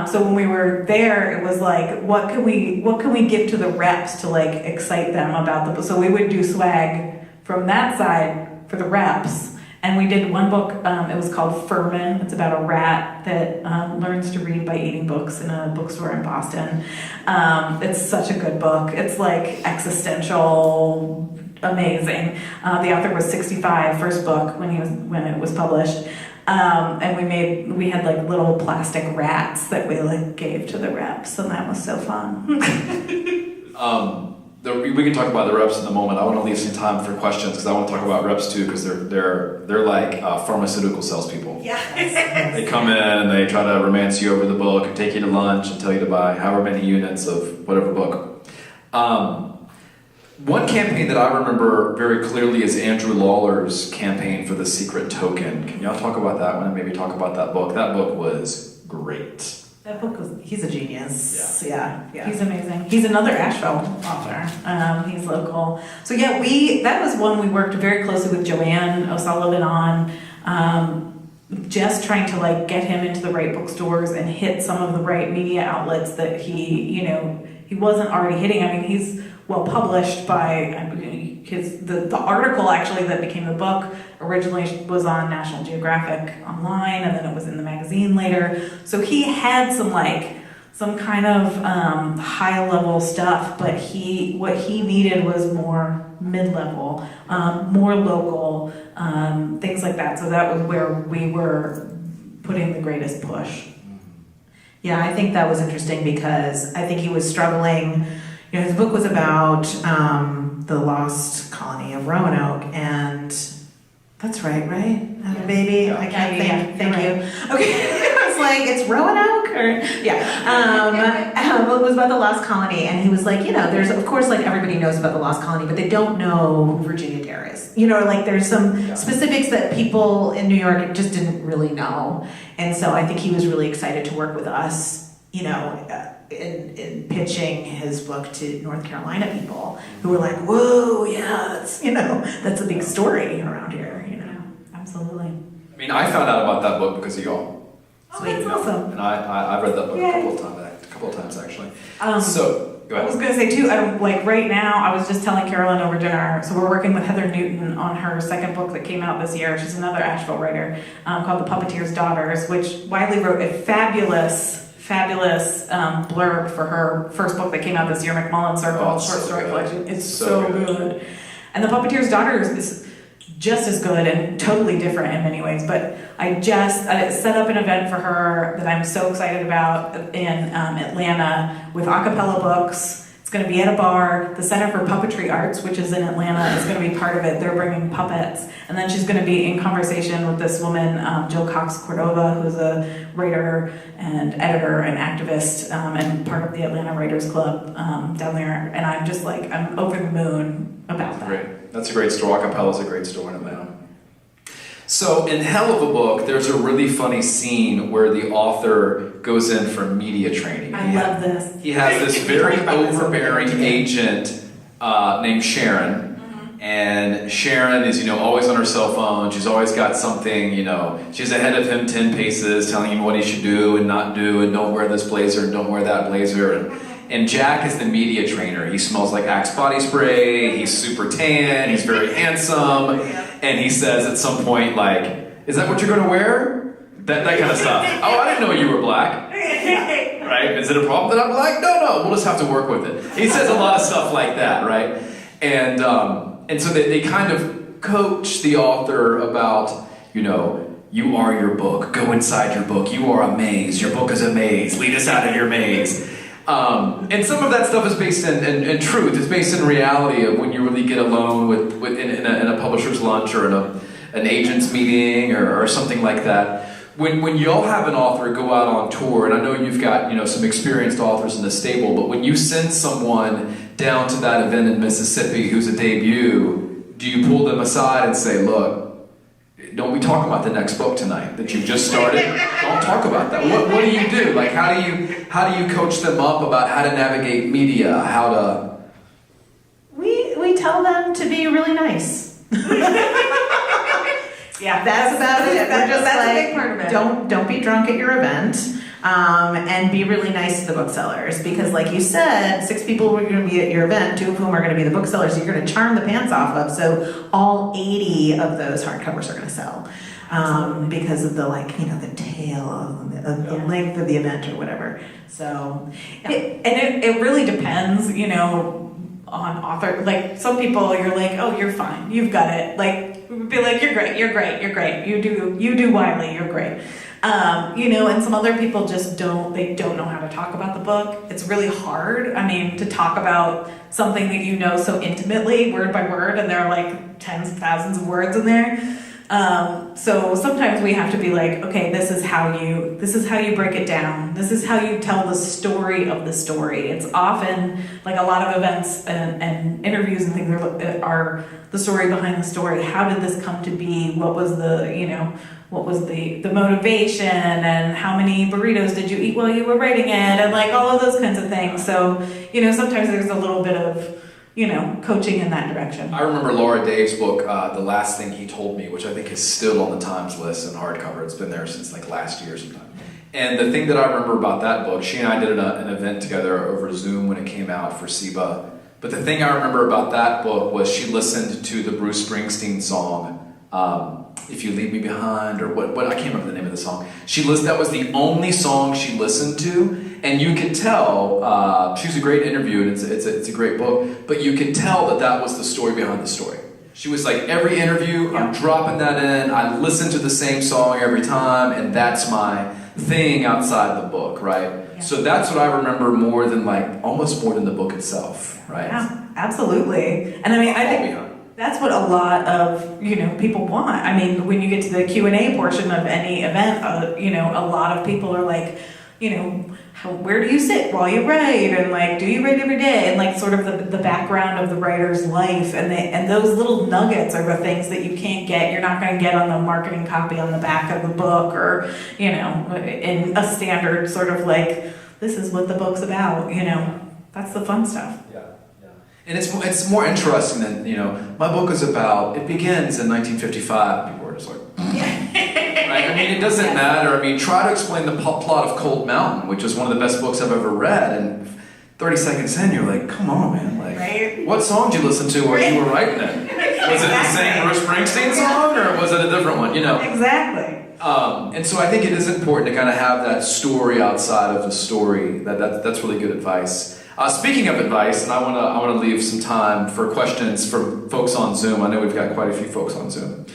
Speaker 2: So when we were there, it was like, what can we give to the reps to excite them about the book? So we would do swag from that side for the reps, And we did one book, it was called Furman. It's about a rat that learns to read by eating books in a bookstore in Boston. It's such a good book. It's like existential, amazing. The author was 65, first book when it was published. And we had like little plastic rats that we like gave to the reps, and that was so fun.
Speaker 1: We can talk about the reps in a moment. I want to leave some time for questions because I want to talk about reps too, because they're like pharmaceutical salespeople.
Speaker 2: Yeah.
Speaker 1: They come in and they try to romance you over the book and take you to lunch and tell you to buy however many units of whatever book. One campaign that I remember very clearly is Andrew Lawler's campaign for the Secret Token. Can y'all talk about that one and maybe talk about that book? That book was great.
Speaker 3: That book he's a genius. Yeah.
Speaker 2: He's amazing. He's another Asheville author. He's local. So yeah, that was one we worked very closely with Joanne O'Sullivan on, just trying to like get him into the right bookstores and hit some of the right media outlets that he wasn't already hitting. I mean, he's well published by the article actually that became the book originally was on National Geographic Online, and then it was in the magazine later. So he had some kind of high level stuff, but what he needed was more mid-level, more local, things like that. So that was where we were putting the greatest push.
Speaker 3: Yeah, I think that was interesting because I think he was struggling. His book was about the lost colony of Roanoke, and that's right? I have a baby.
Speaker 2: Yeah.
Speaker 3: I can't think. Thank
Speaker 2: Right.
Speaker 3: you. Okay, I was like, it's Roanoke, it was about the lost colony, and he was like, there's of course like everybody knows about the lost colony, but they don't know who Virginia Dare is. Like there's some specifics that people in New York just didn't really know, and so I think he was really excited to work with us. In pitching his book to North Carolina people who were like, whoa, yeah, that's a big story around here,
Speaker 2: Absolutely.
Speaker 1: I mean, I found out about that book because of y'all.
Speaker 2: Oh, that's awesome.
Speaker 1: And I read that book a couple of times actually. So, go
Speaker 2: I was
Speaker 1: ahead.
Speaker 2: going to say too, right now, I was just telling Carolyn over dinner, so we're working with Heather Newton on her second book that came out this year. She's another Asheville writer, called The Puppeteer's Daughters, which Wiley wrote a fabulous blurb for her first book that came out this year, McMullen Circle, short story collection. It's so good. And The Puppeteer's Daughters is just as good and totally different in many ways, but I set up an event for her that I'm so excited about in Atlanta with a cappella books. It's going to be at a bar. The Center for Puppetry Arts, which is in Atlanta, is going to be part of it. They're bringing puppets. And then she's going to be in conversation with this woman, Jill Cox Cordova, who's a writer and editor and activist and part of the Atlanta Writers Club down there. And I'm just I'm over the moon about that.
Speaker 1: Great. That's a great store. Acapella is a great store in Atlanta. So in Hell of a Book, there's a really funny scene where the author goes in for media training.
Speaker 2: I love this.
Speaker 1: He has this very overbearing agent named Sharon. And Sharon is, always on her cell phone. She's always got something, she's ahead of him 10 paces, telling him what he should do and not do, and don't wear this blazer and don't wear that blazer. And Jack is the media trainer. He smells like Axe body spray, he's super tan, he's very handsome, and he says at some point, is that what you're gonna wear? That kind of stuff. Oh, I didn't know you were black. Right? Is it a problem that I'm black? No, we'll just have to work with it. He says a lot of stuff like that, right? And so they kind of coach the author about, you are your book. Go inside your book. You are a maze. Your book is a maze. Lead us out of your maze. And some of that stuff is based in truth. It's based in reality of when you really get alone in a publisher's lunch or in an agent's meeting or something like that. When y'all have an author go out on tour, and I know you've got some experienced authors in the stable, but when you send someone down to that event in Mississippi who's a debut, do you pull them aside and say, look, don't we talk about the next book tonight that you just started? Don't talk about that. What do you do? How do you coach them up about how to navigate media?
Speaker 3: We tell them to be really nice.
Speaker 2: Yeah,
Speaker 3: that's about it.
Speaker 2: That's a big part of it.
Speaker 3: Don't be drunk at your event. and be really nice to the booksellers, because like you said, 6 people were going to be at your event, 2 of whom are going to be the booksellers, so you're going to charm the pants off of, so all 80 of those hardcovers are going to sell. Because of the the tail, the length of the event or whatever. So,
Speaker 2: it really depends, on author. Like some people, you're like, oh, you're fine, you've got it. Like, be like, you're great. You do Wiley, you're great. And some other people just don't know how to talk about the book. It's really hard. I mean, to talk about something that you know so intimately, word by word, and there are like tens of thousands of words in there. So sometimes we have to be like, okay, this is how you break it down. This is how you tell the story of the story. It's often like a lot of events and interviews and things are the story behind the story. How did this come to be? What was the motivation, and how many burritos did you eat while you were writing it, and like all of those kinds of things. So, sometimes there's a little bit of coaching in that direction.
Speaker 1: I remember Laura Dave's book, The Last Thing He Told Me, which I think is still on the Times list in hardcover. It's been there since like last year sometime. And the thing that I remember about that book, she and I did an event together over Zoom when it came out for SIBA. But the thing I remember about that book was she listened to the Bruce Springsteen song, If You Leave Me Behind, or what I can't remember the name of the song. That was the only song she listened to. And you could tell, she was a great interview, and it's a great book, but you could tell that was the story behind the story. She was like, every interview, I'm dropping that in, I listen to the same song every time, and that's my thing outside the book, right? Yeah. So that's what I remember almost more than the book itself, right?
Speaker 2: Yeah, absolutely. And I mean, I think that's what a lot of, people want. I mean, when you get to the Q&A portion of any event, a lot of people are like, where do you sit while you write, and like, do you write every day, and like sort of the background of the writer's life, and those little nuggets are the things that you can't get. You're not going to get on the marketing copy on the back of the book, or in a standard sort of like, this is what the book's about. That's the fun stuff.
Speaker 1: Yeah. And it's more interesting than my book is about. It begins in 1955. People are just like. Right? I mean, it doesn't matter. I mean, try to explain the plot of Cold Mountain, which is one of the best books I've ever read, and 30 seconds in, you're like, come on, man. Like,
Speaker 2: right?
Speaker 1: What song did you listen to while you were writing it? Was it the same Bruce Springsteen song, or was it a different one?
Speaker 2: Exactly.
Speaker 1: And so I think it is important to kind of have that story outside of the story. That's really good advice. Speaking of advice, and I want to leave some time for questions from folks on Zoom. I know we've got quite a few folks on Zoom.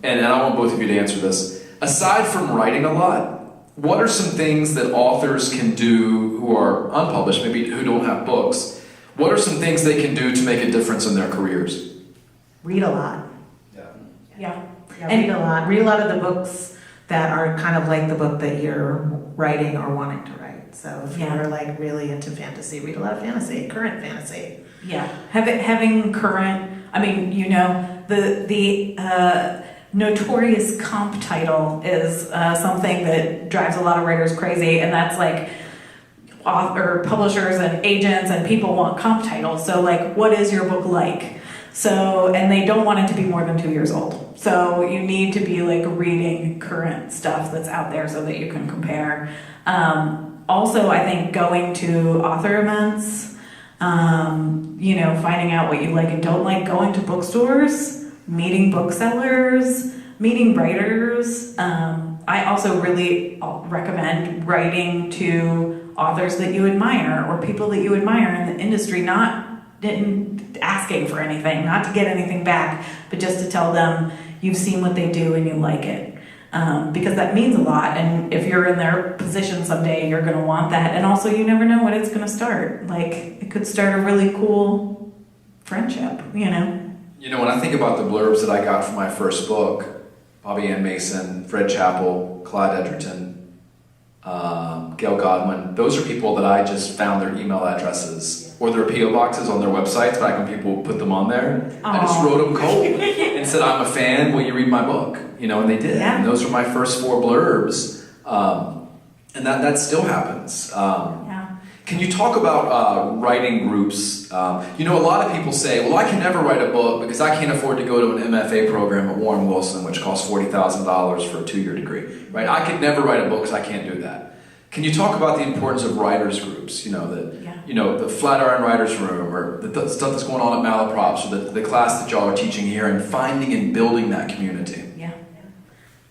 Speaker 1: And I want both of you to answer this. Aside from writing a lot, what are some things that authors can do who are unpublished, maybe who don't have books? What are some things they can do to make a difference in their careers?
Speaker 3: Read a lot.
Speaker 2: Yeah.
Speaker 3: And read a lot. Read a lot of the books that are kind of like the book that you're writing or wanting to write. So if you're like really into fantasy, read a lot of fantasy, current fantasy.
Speaker 2: Yeah. Having current, I mean, the notorious comp title is something that drives a lot of writers crazy, and that's like publishers and agents and people want comp titles. So like, what is your book like? So, and they don't want it to be more than 2 years old. So you need to be like reading current stuff that's out there so that you can compare. Also, I think going to author events, finding out what you like and don't like, going to bookstores, meeting booksellers, meeting writers. I also really recommend writing to authors that you admire or people that you admire in the industry, not asking for anything, not to get anything back, but just to tell them you've seen what they do and you like it. Because that means a lot, and if you're in their position someday, you're going to want that. And also, you never know when it's going to start. Like, it could start a really cool friendship,
Speaker 1: when I think about the blurbs that I got for my first book, Bobby Ann Mason, Fred Chappell, Clyde Edgerton, Gail Godwin, those are people that I just found their email addresses or their P.O. boxes on their websites back when people put them on there. Aww. I just wrote them cold and said, I'm a fan, will you read my book? And they did. Yeah. And those were my first 4 blurbs. And that still happens. Can you talk about writing groups? You know, a lot of people say, well, I can never write a book because I can't afford to go to an MFA program at Warren Wilson, which costs $40,000 for a 2-year degree, right? I could never write a book because I can't do that. Can you talk about the importance of writers groups? You know, the Flatiron Writers Room, or the stuff that's going on at Malaprop, so the class that y'all are teaching here, and finding and building that community.
Speaker 3: Yeah.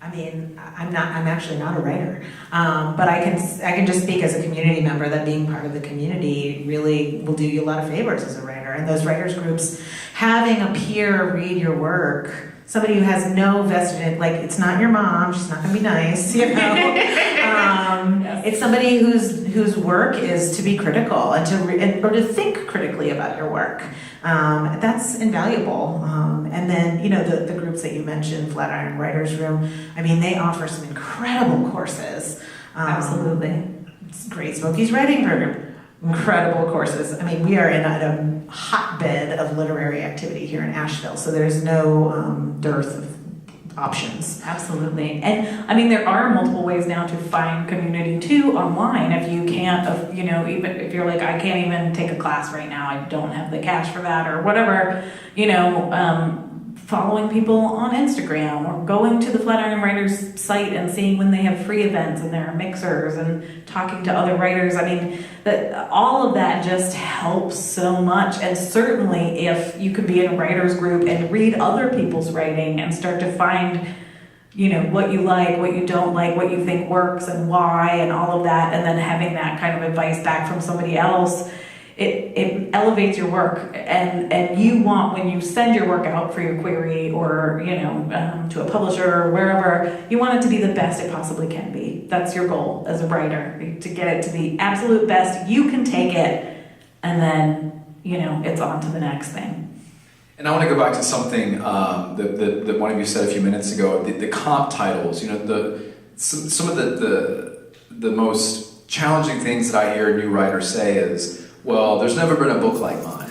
Speaker 3: I mean, I'm actually not a writer, but I can just speak as a community member that being part of the community really will do you a lot of favors as a writer. And those writers groups, having a peer read your work, somebody who has no vested, like, it's not your mom, she's not going to be nice, you know.
Speaker 2: Yes.
Speaker 3: It's somebody whose work is to be critical and or to think critically about your work. That's invaluable. And then, you know, the groups that you mentioned, Flatiron Writers Room, I mean, they offer some incredible courses.
Speaker 2: Absolutely.
Speaker 3: It's Great Smokies Writing Program, incredible courses. I mean, we are in a hotbed of literary activity here in Asheville, so there's no dearth of options.
Speaker 2: Absolutely. And I mean, there are multiple ways now to find community too online. If you can't, you know, even if you're like, I can't even take a class right now, I don't have the cash for that or whatever, you know, following people on Instagram or going to the Flatiron Writers site and seeing when they have free events and there are mixers and talking to other writers. I mean, all of that just helps so much. And certainly if you could be in a writers group and read other people's writing and start to find, you know, what you like, what you don't like, what you think works and why and all of that, and then having that kind of advice back from somebody else, it elevates your work, and you want, when you send your work out for your query or, you know, to a publisher or wherever, you want it to be the best it possibly can be. That's your goal as a writer, to get it to the absolute best you can take it, and then, you know, it's on to the next thing.
Speaker 1: And I want to go back to something that one of you said a few minutes ago, the comp titles. You know, some of the most challenging things that I hear new writers say is, well, there's never been a book like mine.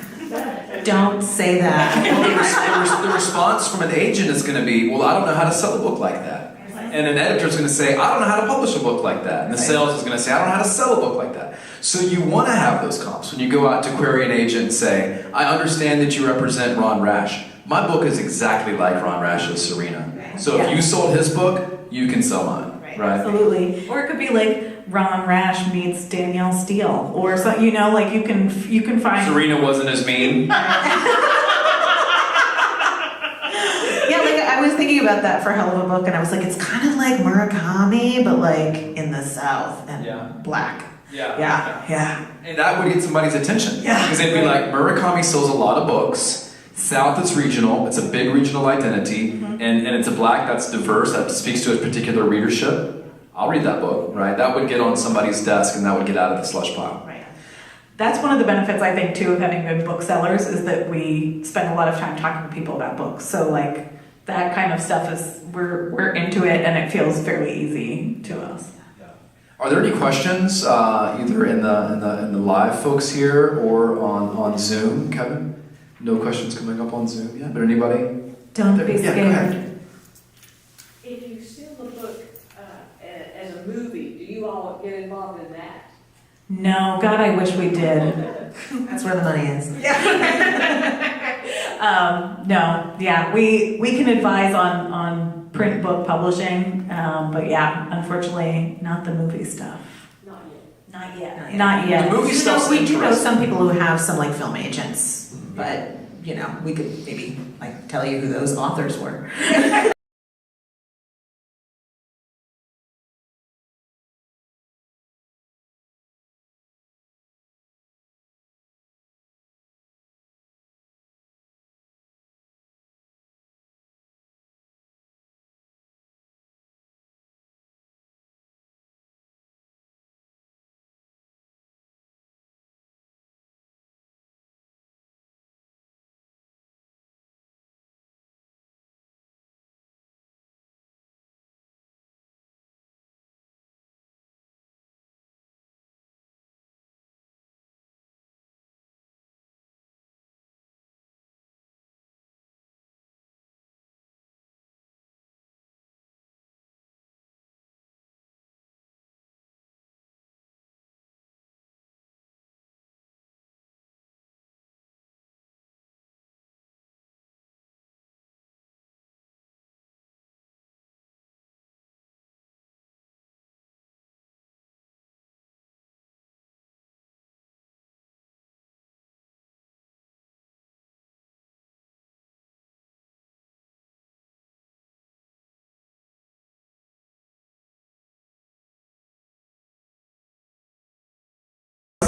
Speaker 3: Don't say that.
Speaker 1: Well, the response from an agent is going to be, well, I don't know how to sell a book like that. And an editor is going to say, I don't know how to publish a book like that. And the sales is going to say, I don't know how to sell a book like that. So you want to have those comps. When you go out to query an agent and say, I understand that you represent Ron Rash. My book is exactly like Ron Rash's Serena. So if you sold his book, you can sell mine. Right?
Speaker 2: Absolutely. Or it could be like Ron Rash meets Danielle Steele, or so, you know, like you can find.
Speaker 1: Serena wasn't as mean.
Speaker 3: Yeah, like I was thinking about that for Hell of a Book, and I was like, it's kind of like Murakami, but like in the South and black. Yeah.
Speaker 1: And that would get somebody's attention.
Speaker 3: Yeah.
Speaker 1: Because they'd be like, Murakami sells a lot of books. South, it's regional. It's a big regional identity. Mm-hmm. And it's a black that's diverse, that speaks to a particular readership. I'll read that book, right? That would get on somebody's desk and that would get out of the slush pile.
Speaker 2: Right. That's one of the benefits, I think, too, of having good booksellers, is that we spend a lot of time talking to people about books. So, like, that kind of stuff is, we're into it, and it feels fairly easy to us.
Speaker 1: Are there any questions, either in the live folks here or on Zoom, Kevin? No questions coming up on Zoom yet, but anybody?
Speaker 2: Don't be scared.
Speaker 1: Go ahead.
Speaker 4: If you steal the book as a movie, do you all get involved in that?
Speaker 2: No, God, I wish we did.
Speaker 3: That's where the money is.
Speaker 2: No, yeah, we can advise on print book publishing, but yeah, unfortunately, not the movie stuff.
Speaker 4: Not yet.
Speaker 2: Not yet.
Speaker 1: The movie stuff's
Speaker 3: We do know
Speaker 1: interesting.
Speaker 3: some people who have some like film agents, but you know, we could maybe like tell you who those authors were.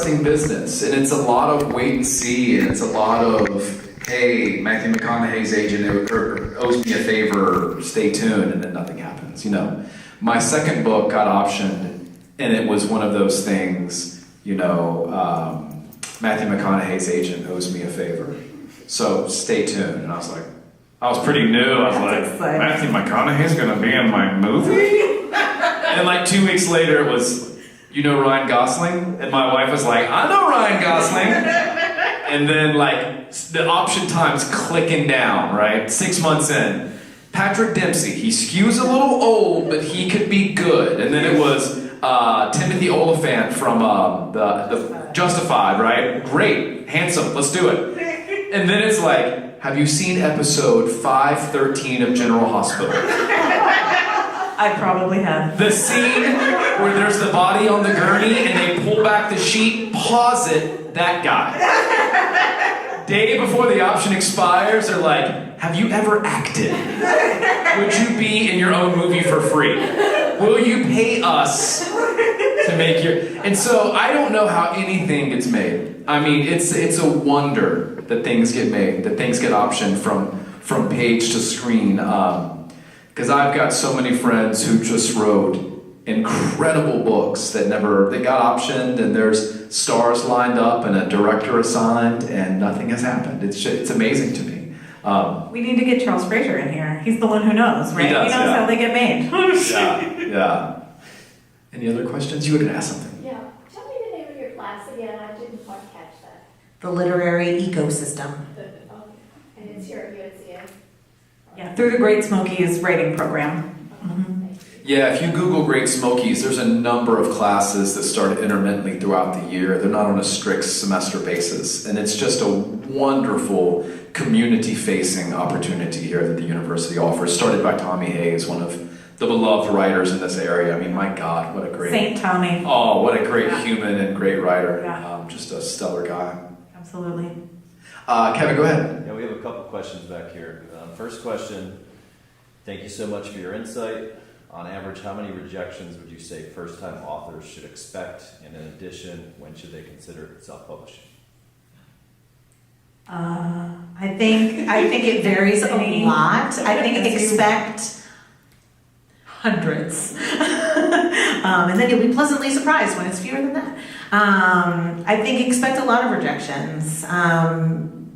Speaker 1: business, and it's a lot of wait and see, and it's a lot of, hey, Matthew McConaughey's agent owes me a favor, stay tuned, and then nothing happens, you know. My second book got optioned, and it was one of those things, you know, Matthew McConaughey's agent owes me a favor, so stay tuned. And I was like, I was pretty new. I was
Speaker 2: That's
Speaker 1: like,
Speaker 2: exciting.
Speaker 1: Matthew McConaughey's gonna be in my movie? And like 2 weeks later, it was, you know Ryan Gosling? And my wife was like, I know Ryan Gosling. And then like the option time's clicking down, right? 6 months in. Patrick Dempsey, he skews a little old, but he could be good. And then it was Timothy Oliphant from the Justified, right? Great, handsome, let's do it. And then it's like, have you seen episode 513 of General Hospital?
Speaker 2: I probably have.
Speaker 1: The scene where there's the body on the gurney and they pull back the sheet, pause it, that guy. Day before the option expires, they're like, have you ever acted? Would you be in your own movie for free? Will you pay us to make your... And so I don't know how anything gets made. I mean, it's a wonder that things get made, that things get optioned from page to screen. Because I've got so many friends who just wrote incredible books that got optioned, and there's stars lined up and a director assigned, and nothing has happened. It's amazing to me.
Speaker 2: We need to get Charles Fraser in here. He's the one who knows, right?
Speaker 1: He does,
Speaker 2: knows
Speaker 1: yeah.
Speaker 2: how they get made.
Speaker 1: Yeah. Any other questions? You were going to ask something.
Speaker 5: Yeah, tell me the name of your class again, I didn't quite catch that.
Speaker 3: The literary ecosystem.
Speaker 5: And it's here at UNC.
Speaker 2: Yeah, through the Great Smokies writing program.
Speaker 1: Yeah, if you Google Great Smokies, there's a number of classes that start intermittently throughout the year. They're not on a strict semester basis. And it's just a wonderful community-facing opportunity here that the university offers, started by Tommy Hayes, one of the beloved writers in this area. I mean, my God, what a great...
Speaker 2: Saint Tommy.
Speaker 1: Oh, what a great human and great writer.
Speaker 2: Yeah.
Speaker 1: Just a stellar guy.
Speaker 2: Absolutely.
Speaker 1: Kevin, go ahead.
Speaker 6: Yeah, we have a couple questions back here. First question, thank you so much for your insight. On average, how many rejections would you say first-time authors should expect? And in addition, when should they consider self-publishing?
Speaker 3: I think it varies a lot. I think expect hundreds. And then you'll be pleasantly surprised when it's fewer than that. I think expect a lot of rejections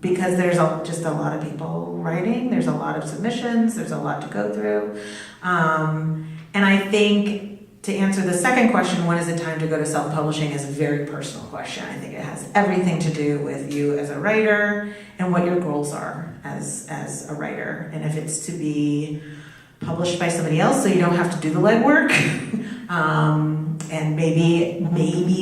Speaker 3: because there's just a lot of people writing, there's a lot of submissions, there's a lot to go through. And I think to answer the second question, when is it time to go to self-publishing, is a very personal question. I think it has everything to do with you as a writer and what your goals are as a writer. And if it's to be published by somebody else so you don't have to do the legwork, and maybe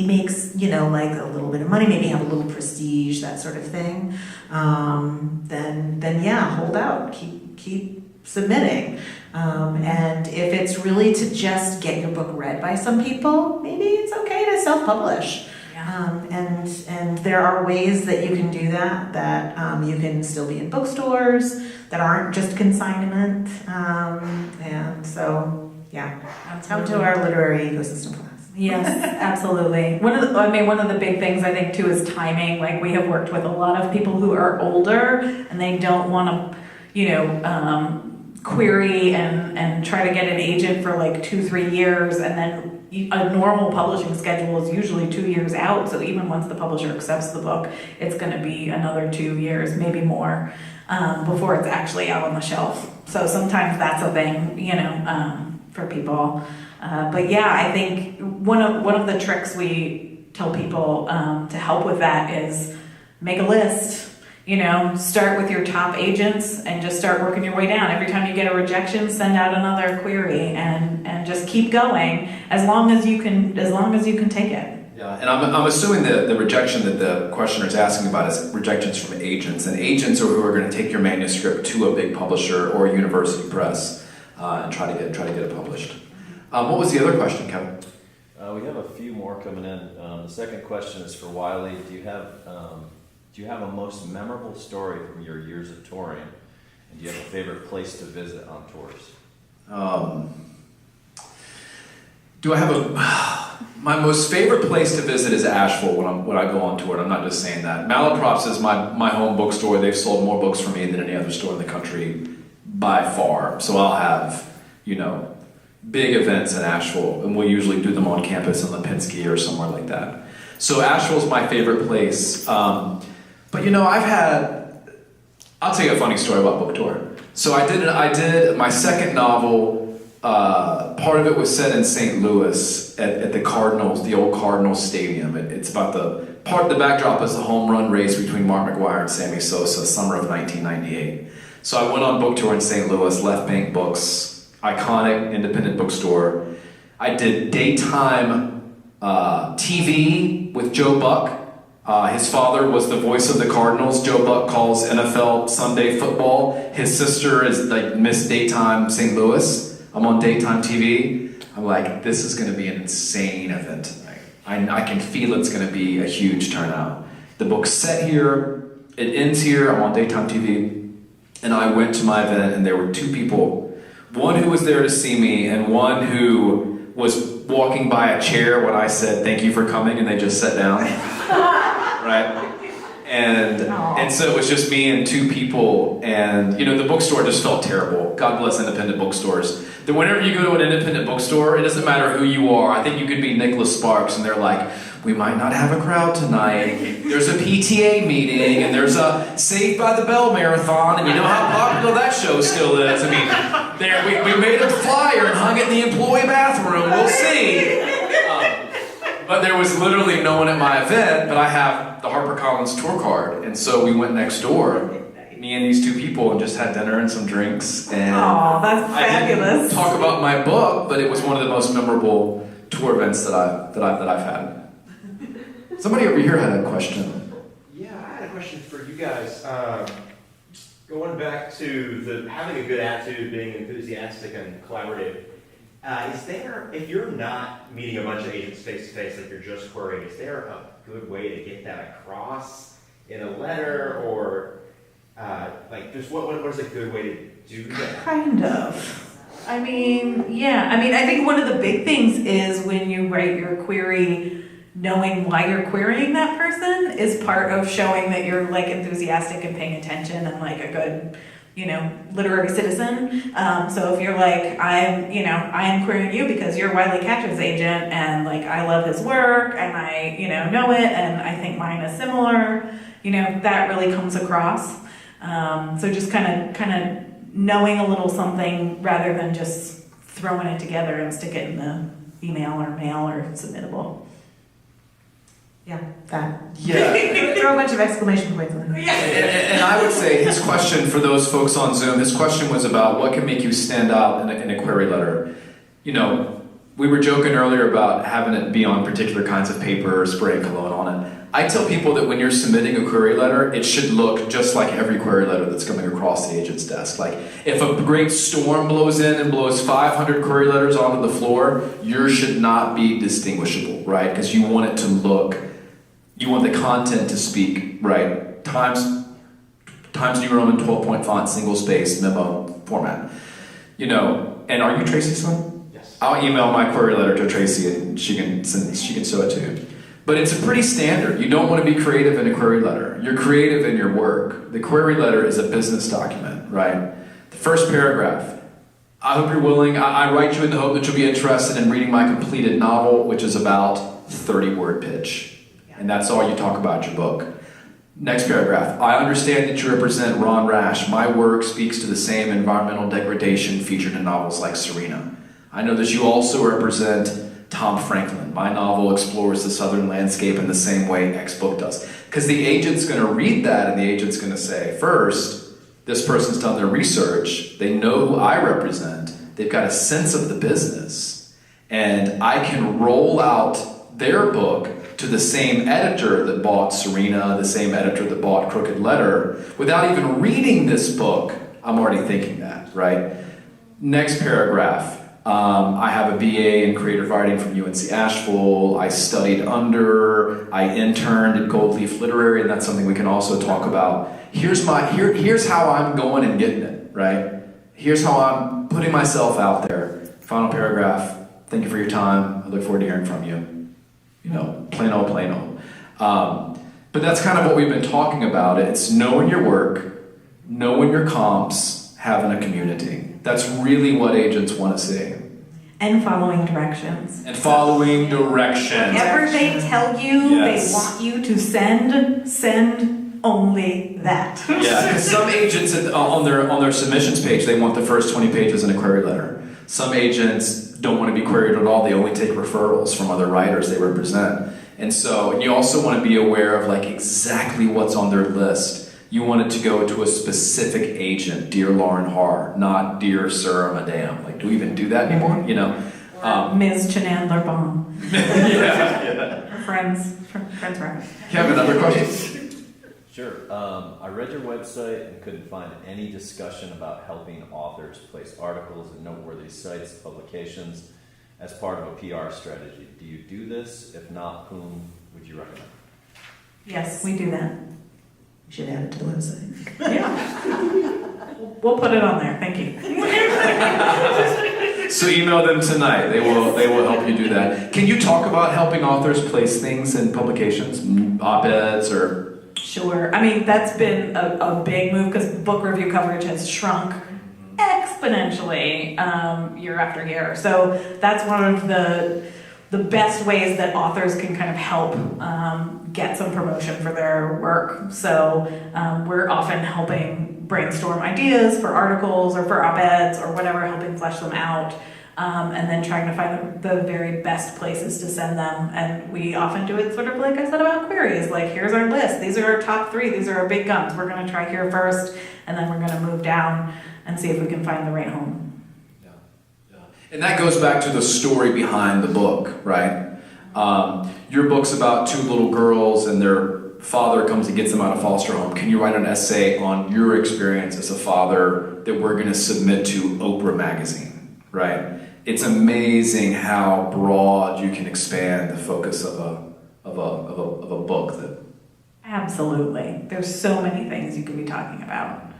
Speaker 3: makes, like a little bit of money, maybe have a little prestige, that sort of thing, then yeah, hold out, keep submitting. And if it's really to just get your book read by some people, maybe it's okay to self-publish.
Speaker 2: Yeah.
Speaker 3: And there are ways that you can do that you can still be in bookstores that aren't just consignment. And so, yeah, come to our literary ecosystem class.
Speaker 2: Yes, absolutely. One of the big things I think too is timing. Like, we have worked with a lot of people who are older and they don't want to, query and try to get an agent for like 2-3 years, and then a normal publishing schedule is usually 2 years out. So even once the publisher accepts the book, it's going to be another 2 years, maybe more, before it's actually out on the shelf. So sometimes that's a thing, for people. But yeah, I think one of the tricks we tell people to help with that is make a list. Start with your top agents and just start working your way down. Every time you get a rejection, send out another query and just keep going as long as you can take it.
Speaker 1: Yeah, and I'm assuming that the rejection that the questioner is asking about is rejections from agents, and agents are who are going to take your manuscript to a big publisher or university press and try to get it published. What was the other question, Kevin?
Speaker 6: We have a few more coming in. The second question is for Wiley. Do you have a most memorable story from your years of touring? And do you have a favorite place to visit on tours?
Speaker 1: Do I have a... My most favorite place to visit is Asheville when I go on tour, and I'm not just saying that. Malaprop's is my home bookstore. They've sold more books for me than any other store in the country by far. So I'll have, big events in Asheville, and we'll usually do them on campus in Lipinski or somewhere like that. So Asheville's my favorite place. But I'll tell you a funny story about book tour. So I did my second novel. Part of it was set in St. Louis at the Cardinals, the old Cardinals Stadium. It's about the backdrop is the home run race between Mark McGwire and Sammy Sosa, summer of 1998. So I went on book tour in St. Louis, Left Bank Books, iconic independent bookstore. I did daytime TV with Joe Buck. His father was the voice of the Cardinals. Joe Buck calls NFL Sunday football. His sister is like Miss Daytime St. Louis. I'm on daytime TV. I'm like, this is going to be an insane event tonight. I can feel it's going to be a huge turnout. The book's set here. It ends here. I'm on daytime TV. And I went to my event, and there were two people. One who was there to see me, and one who was walking by a chair when I said, thank you for coming, and they just sat down. Right? And so it was just me and two people, and the bookstore just felt terrible. God bless independent bookstores. That whenever you go to an independent bookstore, it doesn't matter who you are. I think you could be Nicholas Sparks, and they're like, we might not have a crowd tonight. There's a PTA meeting, and there's a Saved by the Bell marathon, and you know how popular that show still is. I mean, we made a flyer and hung it in the employee bathroom. We'll see. But there was literally no one at my event, but I have the HarperCollins tour card, and so we went next door, me and these two people, and just had dinner and some drinks. And
Speaker 2: that's fabulous.
Speaker 1: I didn't talk about my book, but it was one of the most memorable tour events that I've had. Somebody over here had a question.
Speaker 7: Yeah, I had a question for you guys. Going back to having a good attitude, being enthusiastic and collaborative. Is there, if you're not meeting a bunch of agents face to face, like you're just querying, is there a good way to get that across in a letter, or just what is a good way to do that?
Speaker 2: Kind of. I think one of the big things is when you write your query, knowing why you're querying that person is part of showing that you're enthusiastic and paying attention and a good, literary citizen. So if you're I am querying you because you're Wiley Cash's agent, and I love his work, and I, know it, and I think mine is similar, that really comes across. So just kind of knowing a little something rather than just throwing it together and stick it in the email or mail or submittable.
Speaker 3: Yeah, that.
Speaker 1: Yeah.
Speaker 3: Throw a bunch of exclamation points on it.
Speaker 1: And I would say his question for those folks on Zoom, his question was about what can make you stand out in a query letter. We were joking earlier about having it be on particular kinds of paper or spraying cologne on it. I tell people that when you're submitting a query letter, it should look just like every query letter that's coming across the agent's desk. If a great storm blows in and blows 500 query letters onto the floor, yours should not be distinguishable, right? Because you want it to look, you want the content to speak, right? Times New Roman 12-point font, single space, memo format. And are you Tracy's son?
Speaker 7: Yes.
Speaker 1: I'll email my query letter to Tracy and she can show it to you. But it's a pretty standard. You don't want to be creative in a query letter. You're creative in your work. The query letter is a business document, right? The first paragraph. I hope you're willing. I write you in the hope that you'll be interested in reading my completed novel, which is about 30-word pitch. And that's all you talk about your book. Next paragraph. I understand that you represent Ron Rash. My work speaks to the same environmental degradation featured in novels like Serena. I know that you also represent Tom Franklin. My novel explores the southern landscape in the same way X book does. Because the agent's going to read that, and the agent's going to say, first, this person's done their research. They know who I represent. They've got a sense of the business. And I can roll out their book to the same editor that bought Serena, the same editor that bought Crooked Letter. Without even reading this book, I'm already thinking that, right? Next paragraph. I have a BA in creative writing from UNC Asheville. I studied I interned at Gold Leaf Literary, and that's something we can also talk about. Here's how I'm going and getting it, right? Here's how I'm putting myself out there. Final paragraph. Thank you for your time. I look forward to hearing from you. You know, plain old, plain old. But that's kind of what we've been talking about. It's knowing your work, knowing your comps, having a community. That's really what agents want to see.
Speaker 2: And following directions.
Speaker 1: And following directions.
Speaker 2: Whatever they tell you,
Speaker 1: Yes.
Speaker 2: they want you to send only that.
Speaker 1: Yeah, because some agents on their submissions page, they want the first 20 pages in a query letter. Some agents don't want to be queried at all. They only take referrals from other writers they represent. And so, and you also want to be aware of like exactly what's on their list. You want it to go to a specific agent, Dear Lauren Harr, not Dear Sir or Madame. Like, do we even do that anymore? You know?
Speaker 2: Ms. Chenandler Baum.
Speaker 1: Yeah.
Speaker 2: Her friends record.
Speaker 1: Kevin, other questions?
Speaker 6: Sure. I read your website and couldn't find any discussion about helping authors place articles in noteworthy sites, publications, as part of a PR strategy. Do you do this? If not, whom would you recommend?
Speaker 2: Yes, we do that.
Speaker 3: We should add it to the website.
Speaker 2: Yeah. We'll put it on there. Thank you.
Speaker 1: So email them tonight. They will help you do that. Can you talk about helping authors place things in publications, op-eds or?
Speaker 2: Sure. I mean, that's been a big move because book review coverage has shrunk exponentially year after year. So that's one of the best ways that authors can kind of help get some promotion for their work. So we're often helping brainstorm ideas for articles or for op-eds or whatever, helping flesh them out. And then trying to find the very best places to send them. And we often do it sort of like I said about queries, like here's our list, these are our top 3, these are our big guns. We're gonna try here first, and then we're gonna move down and see if we can find the right home.
Speaker 1: Yeah. And that goes back to the story behind the book, right? Your book's about 2 little girls and their father comes and gets them out of foster home. Can you write an essay on your experience as a father that we're gonna submit to Oprah magazine, right? It's amazing how broad you can expand the focus of a book. That
Speaker 2: Absolutely. There's so many things you could be talking about.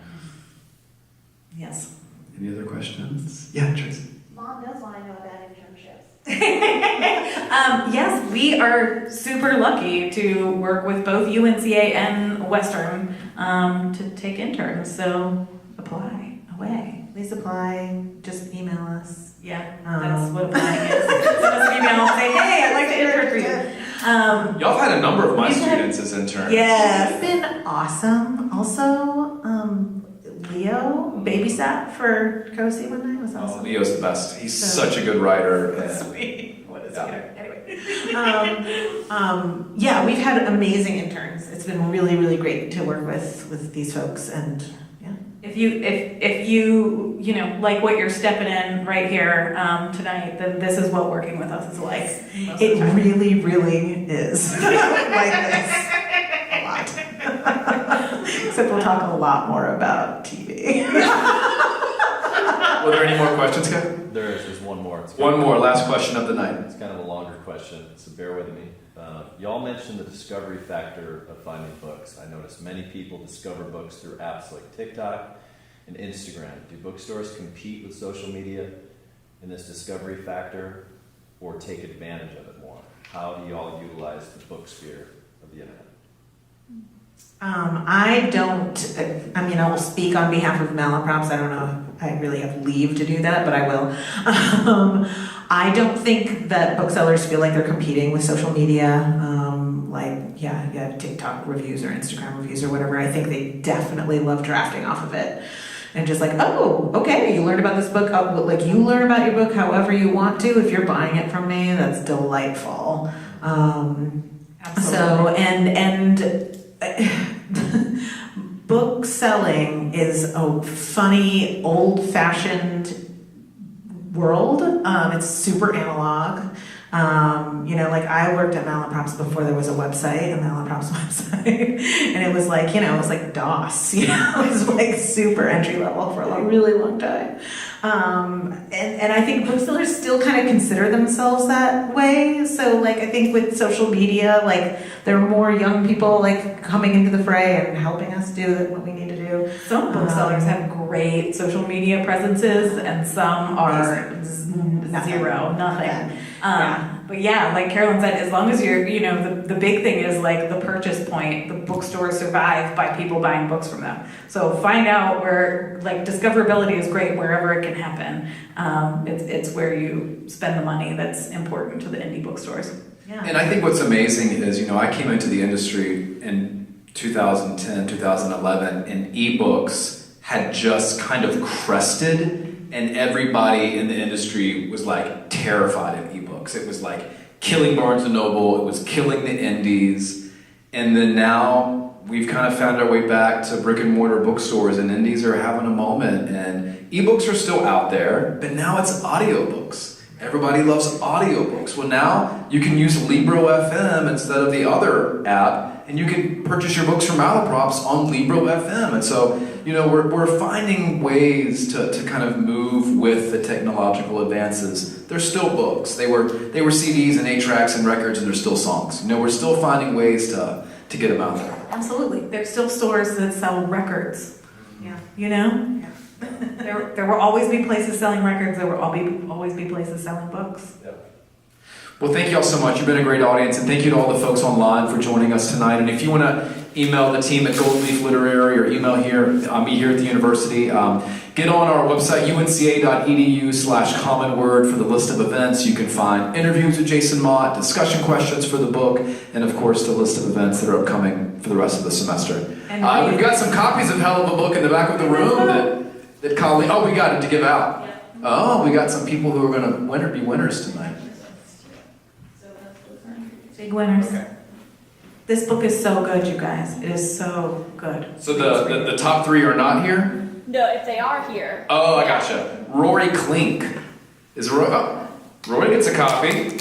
Speaker 2: Yes.
Speaker 1: Any other questions? Yeah, Tracy.
Speaker 5: Mom does want to know about internships.
Speaker 2: Yes, we are super lucky to work with both UNCA and Western to take interns. So apply away.
Speaker 3: Please apply. Just email us.
Speaker 2: Yeah, that's what applying is. Send us an email and say, hey, I'd like to intern for you.
Speaker 1: Y'all have had a number of my
Speaker 2: We've had-
Speaker 1: students as interns.
Speaker 2: Yes.
Speaker 3: It's been awesome. Also, Leo babysat for Cozy one night. It was
Speaker 1: Oh,
Speaker 3: awesome.
Speaker 1: Leo's the best. He's
Speaker 3: So-
Speaker 1: such a good writer. And,
Speaker 2: Sweet. What is
Speaker 1: Yeah.
Speaker 2: it? Anyway.
Speaker 3: Yeah, we've had amazing interns. It's been really, really great to work with these folks, and yeah.
Speaker 2: If you like what you're stepping in right here tonight, then this is what working with us is like. most of the
Speaker 3: It
Speaker 2: time.
Speaker 3: really, really is like this a lot. Except we'll talk a lot more about TV.
Speaker 1: were there any more questions, Kevin?
Speaker 6: There's one more. It's
Speaker 1: One more, last question of the night.
Speaker 6: It's kind of a longer question, so bear with me. Y'all mentioned the discovery factor of finding books. I noticed many people discover books through apps like TikTok and Instagram. Do bookstores compete with social media in this discovery factor or take advantage of it more? How do y'all utilize the book sphere of the internet?
Speaker 3: I will speak on behalf of Malaprops. I don't know if I really have leave to do that, but I will. I don't think that booksellers feel like they're competing with social media, TikTok reviews or Instagram reviews or whatever. I think they definitely love drafting off of it. And just like, oh, okay, you learned about this book. Oh, like you learn about your book however you want to. If you're buying it from me, that's delightful. So, and book selling is a funny, old-fashioned world. It's super analog. Like I worked at Malaprops before there was a website, a Malaprops website, and it was like, it was like DOS, it was like super entry level for a really long time. And I think booksellers still kind of consider themselves that way. So like, I think with social media, like there are more young people like coming into the fray and helping us do what we need to do.
Speaker 2: Some booksellers have great social media presences, and some are zero, nothing. But yeah, like Carolyn said, as long as you're, the big thing is like the purchase point. The bookstores survive by people buying books from them. So find out where, like, discoverability is great wherever it can happen. It's where you spend the money that's important to the indie bookstores.
Speaker 3: Yeah.
Speaker 1: And I think what's amazing is, I came into the industry in 2010, 2011, and ebooks had just kind of crested, and everybody in the industry was like terrified of ebooks. It was like killing Barnes & Noble, it was killing the indies, and then now we've kind of found our way back to brick and mortar bookstores, and indies are having a moment, and ebooks are still out there, but now it's audiobooks. Everybody loves audiobooks. Well, now you can use Libro FM instead of the other app, and you can purchase your books from Malaprops on Libro FM. And so, we're finding ways to kind of move with the technological advances. They're still books. They were CDs and 8-tracks and records, and they're still songs. We're still finding ways to get them out there.
Speaker 2: Absolutely. There's still stores that sell records.
Speaker 3: Yeah.
Speaker 2: Yeah. There will always be places selling records. There will always be places selling books.
Speaker 1: Well, thank you all so much. You've been a great audience, and thank you to all the folks online for joining us tonight. And if you want to email the team at Golden Leaf Literary or email me here at the university, get on our website, unca.edu/commonword for the list of events. You can find interviews with Jason Mott, discussion questions for the book, and of course the list of events that are upcoming for the rest of the semester.
Speaker 2: And
Speaker 1: we've got some copies of Hell of a Book in the back of the room that Colleen, we got it to give out. Oh, we got some people who are going to be winners tonight.
Speaker 2: Big winners.
Speaker 1: Okay.
Speaker 2: This book is so good, you guys. It is so good.
Speaker 1: So the top 3 are not here?
Speaker 8: No, if they are here.
Speaker 1: Oh, I gotcha. Rory Klink. Rory gets a copy.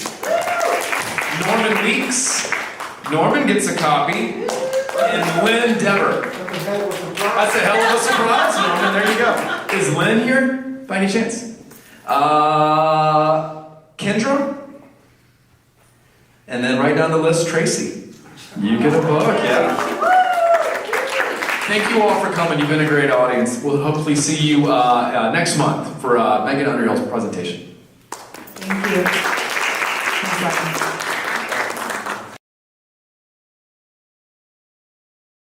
Speaker 1: Norman Weeks. Norman gets a copy. And Lynn Dever. That's a hell of a surprise, Norman. There you go. Is Lynn here by any chance? Kendra? And then right down the list, Tracy. You get a book, yeah. Thank you all for coming. You've been a great audience. We'll hopefully see you next month for Megan Underhill's presentation.
Speaker 3: Thank you.